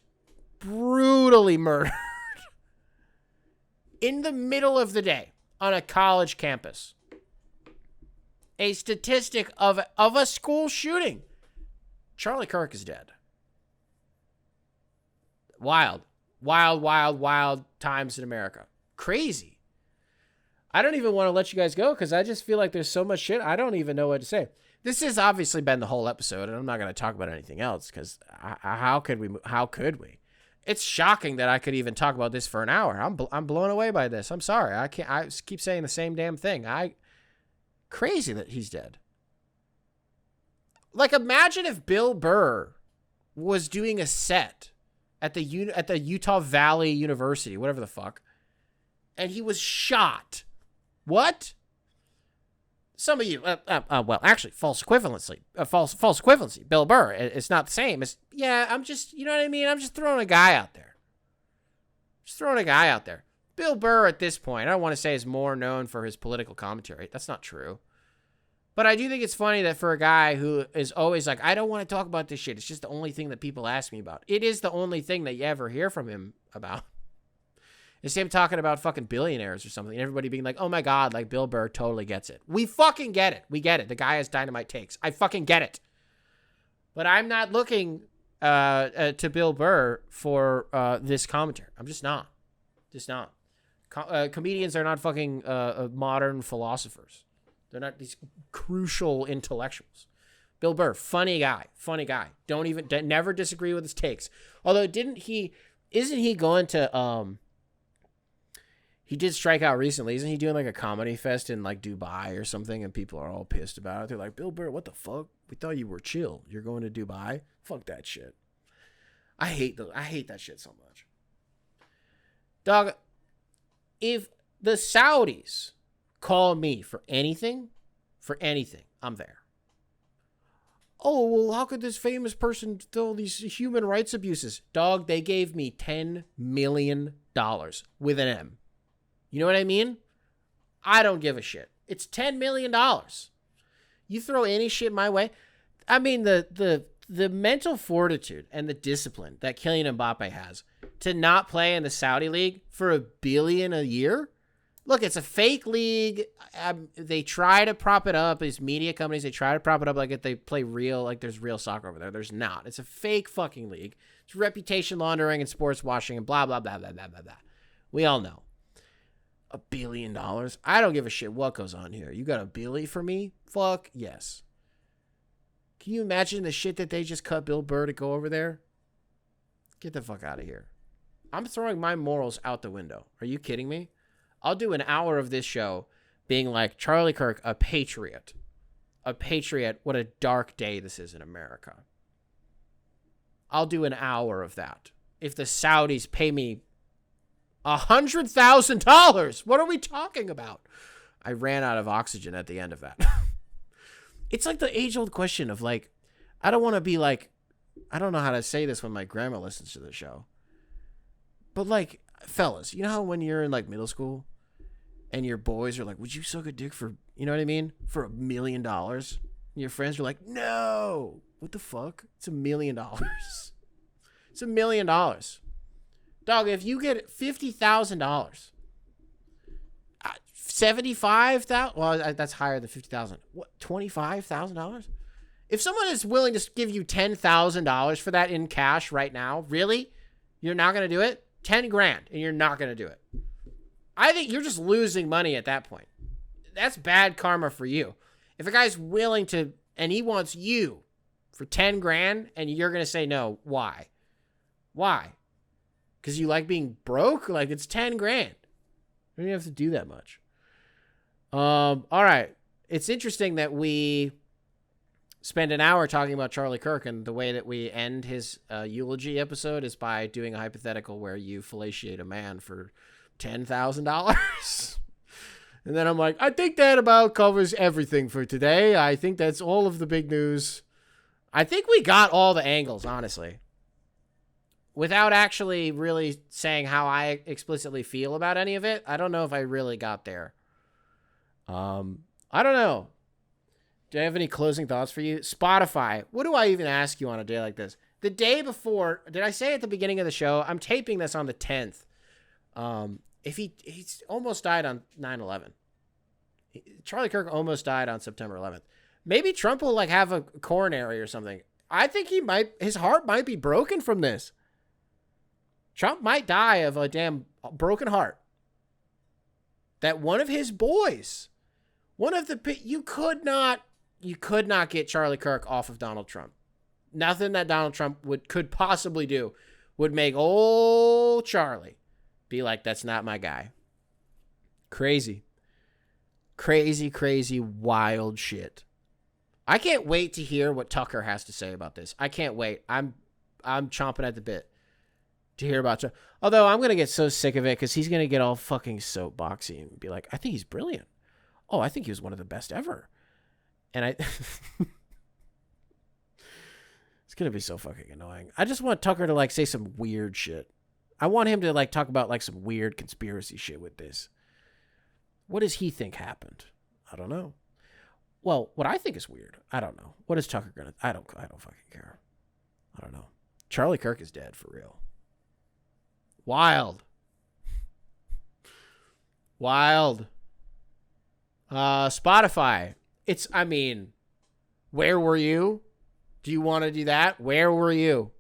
brutally murdered in the middle of the day on a college campus. A statistic of a school shooting. Charlie Kirk is dead. Wild times in America. Crazy. I don't even want to let you guys go because I just feel like there's so much shit. I don't even know what to say. This has obviously been the whole episode, and I'm not going to talk about anything else because how could we? It's shocking that I could even talk about this for an hour. I'm blown away by this. I'm sorry. I keep saying the same damn thing. Crazy that he's dead. Like, imagine if Bill Burr was doing a set at the Utah Valley University, whatever the fuck, and he was shot. What? Some of you, well, actually, false equivalency. Bill Burr, it's not the same. I'm just, you know what I mean? I'm just throwing a guy out there. Bill Burr, at this point, I don't want to say is more known for his political commentary. That's not true. But I do think it's funny that for a guy who is always like, I don't want to talk about this shit. It's just the only thing that people ask me about. It is the only thing that you ever hear from him about. It's him talking about fucking billionaires or something. And everybody being like, oh my God, like Bill Burr totally gets it. We fucking get it. We get it. The guy has dynamite takes. I fucking get it. But I'm not looking to Bill Burr for this commentary. I'm just not. Just not. Comedians are not fucking modern philosophers. They're not these crucial intellectuals. Bill Burr, funny guy. Never disagree with his takes. Although isn't he going to, he did strike out recently. Isn't he doing like a comedy fest in like Dubai or something? And people are all pissed about it. They're like, Bill Burr, what the fuck? We thought you were chill. You're going to Dubai? Fuck that shit. I hate that shit so much. Dog, if the Saudis call me for anything, I'm there. Oh, well, how could this famous person do all these human rights abuses? Dog, they gave me $10 million with an M. You know what I mean? I don't give a shit. It's $10 million. You throw any shit my way. I mean, the mental fortitude and the discipline that Kylian Mbappe has to not play in the Saudi league for $1 billion a year. Look, it's a fake league. They try to prop it up. These media companies, they try to prop it up like if they play real, like there's real soccer over there. There's not. It's a fake fucking league. It's reputation laundering and sports washing and blah, blah, blah, blah, blah, blah, blah. We all know. $1 billion? I don't give a shit what goes on here. You got $1 billion for me? Fuck yes. Can you imagine the shit that they just cut Bill Burr to go over there? Get the fuck out of here. I'm throwing my morals out the window. Are you kidding me? I'll do an hour of this show being like, Charlie Kirk, a patriot. A patriot. What a dark day this is in America. I'll do an hour of that. If the Saudis pay me $100,000, what are we talking about? I ran out of oxygen at the end of that. It's like the age-old question of like, I don't want to be like, I don't know how to say this when my grandma listens to the show. But like, fellas, you know how when you're in like middle school and your boys are like, would you suck a dick for, you know what I mean? For $1 million. And your friends are like, no. What the fuck? It's $1 million. It's $1 million. Dog, if you get $50,000, 75,000, well, that's higher than 50,000. What, $25,000? If someone is willing to give you $10,000 for that in cash right now, really? You're not going to do it? 10 grand and you're not going to do it. I think you're just losing money at that point. That's bad karma for you. If a guy's willing to, and he wants you for 10 grand and you're going to say no, why? Why? Because you like being broke? Like, it's 10 grand. You don't have to do that much. All right. It's interesting that we spend an hour talking about Charlie Kirk, and the way that we end his eulogy episode is by doing a hypothetical where you fellatiate a man for $10,000. And then I'm like, I think that about covers everything for today. I think that's all of the big news. I think we got all the angles, honestly. Without actually really saying how I explicitly feel about any of it, I don't know if I really got there. I don't know. Do I have any closing thoughts for you? Spotify. What do I even ask you on a day like this? The day before, did I say at the beginning of the show? I'm taping this on the 10th. If he's almost died on 9/11. Charlie Kirk almost died on September 11th. Maybe Trump will like have a coronary or something. I think his heart might be broken from this. Trump might die of a damn broken heart. That one of his boys, you could not get Charlie Kirk off of Donald Trump. Nothing that Donald Trump could possibly do would make old Charlie be like, that's not my guy. Crazy, wild shit. I can't wait to hear what Tucker has to say about this. I can't wait. I'm chomping at the bit to hear about Trump. Although I'm going to get so sick of it because he's going to get all fucking soapboxy and be like, I think he's brilliant. Oh, I think he was one of the best ever. And it's going to be so fucking annoying. I just want Tucker to like say some weird shit. I want him to like talk about like some weird conspiracy shit with this. What does he think happened? I don't know. Well, what I think is weird, I don't know. What is Tucker going to, I don't fucking care. I don't know. Charlie Kirk is dead for real. Wild. Spotify. Where were you? Do you want to do that? Where were you?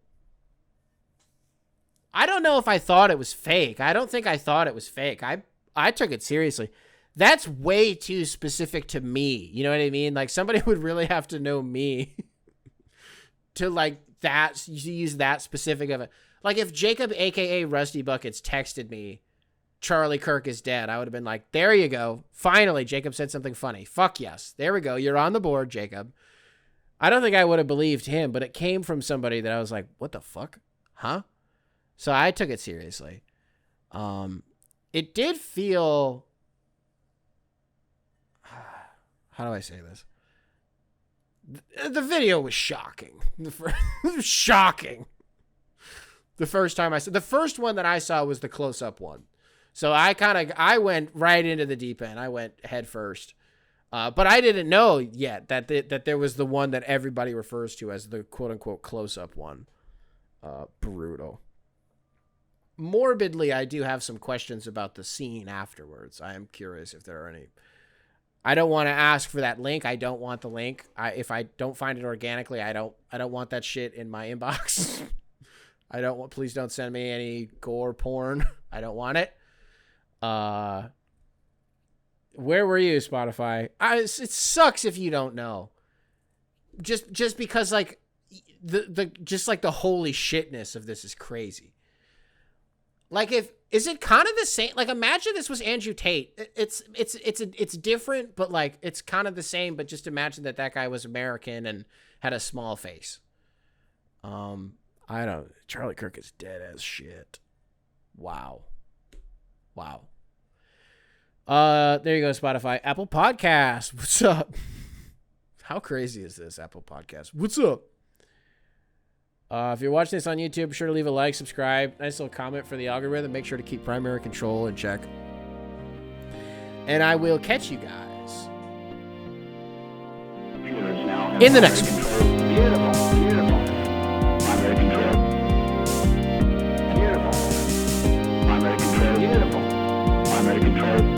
I don't know if I thought it was fake. I don't think I thought it was fake. I took it seriously. That's way too specific to me. You know what I mean? Like, somebody would really have to know me to, like, that, use that specific of it. Like, if Jacob, a.k.a. Rusty Buckets, texted me, Charlie Kirk is dead, I would have been like, there you go. Finally, Jacob said something funny. Fuck yes. There we go. You're on the board, Jacob. I don't think I would have believed him, but it came from somebody that I was like, what the fuck? Huh? So I took it seriously. It did feel... How do I say this? The video was shocking. Shocking. The first time the first one that I saw was the close-up one. So I went right into the deep end. I went head first. But I didn't know yet that there was the one that everybody refers to as the quote-unquote close-up one. Brutal. Morbidly, I do have some questions about the scene afterwards. I am curious if there are any. I don't want to ask for that link. I don't want the link. If I don't find it organically, I don't want that shit in my inbox. Please don't send me any gore porn. I don't want it. Where were you, Spotify? It sucks if you don't know. Just because, like, the holy shitness of this is crazy. Like, is it kind of the same? Like, imagine this was Andrew Tate. It's different, but, like, it's kind of the same. But just imagine that guy was American and had a small face. I don't. Charlie Kirk is dead as shit. Wow. There you go, Spotify. Apple Podcast. What's up? How crazy is this, Apple Podcast? What's up? If you're watching this on YouTube, be sure to leave a like, subscribe. Nice little comment for the algorithm. Make sure to keep primary control in check. And I will catch you guys in the next one. Beautiful. Primary control. Beautiful. Primary control. Beautiful. Primary control.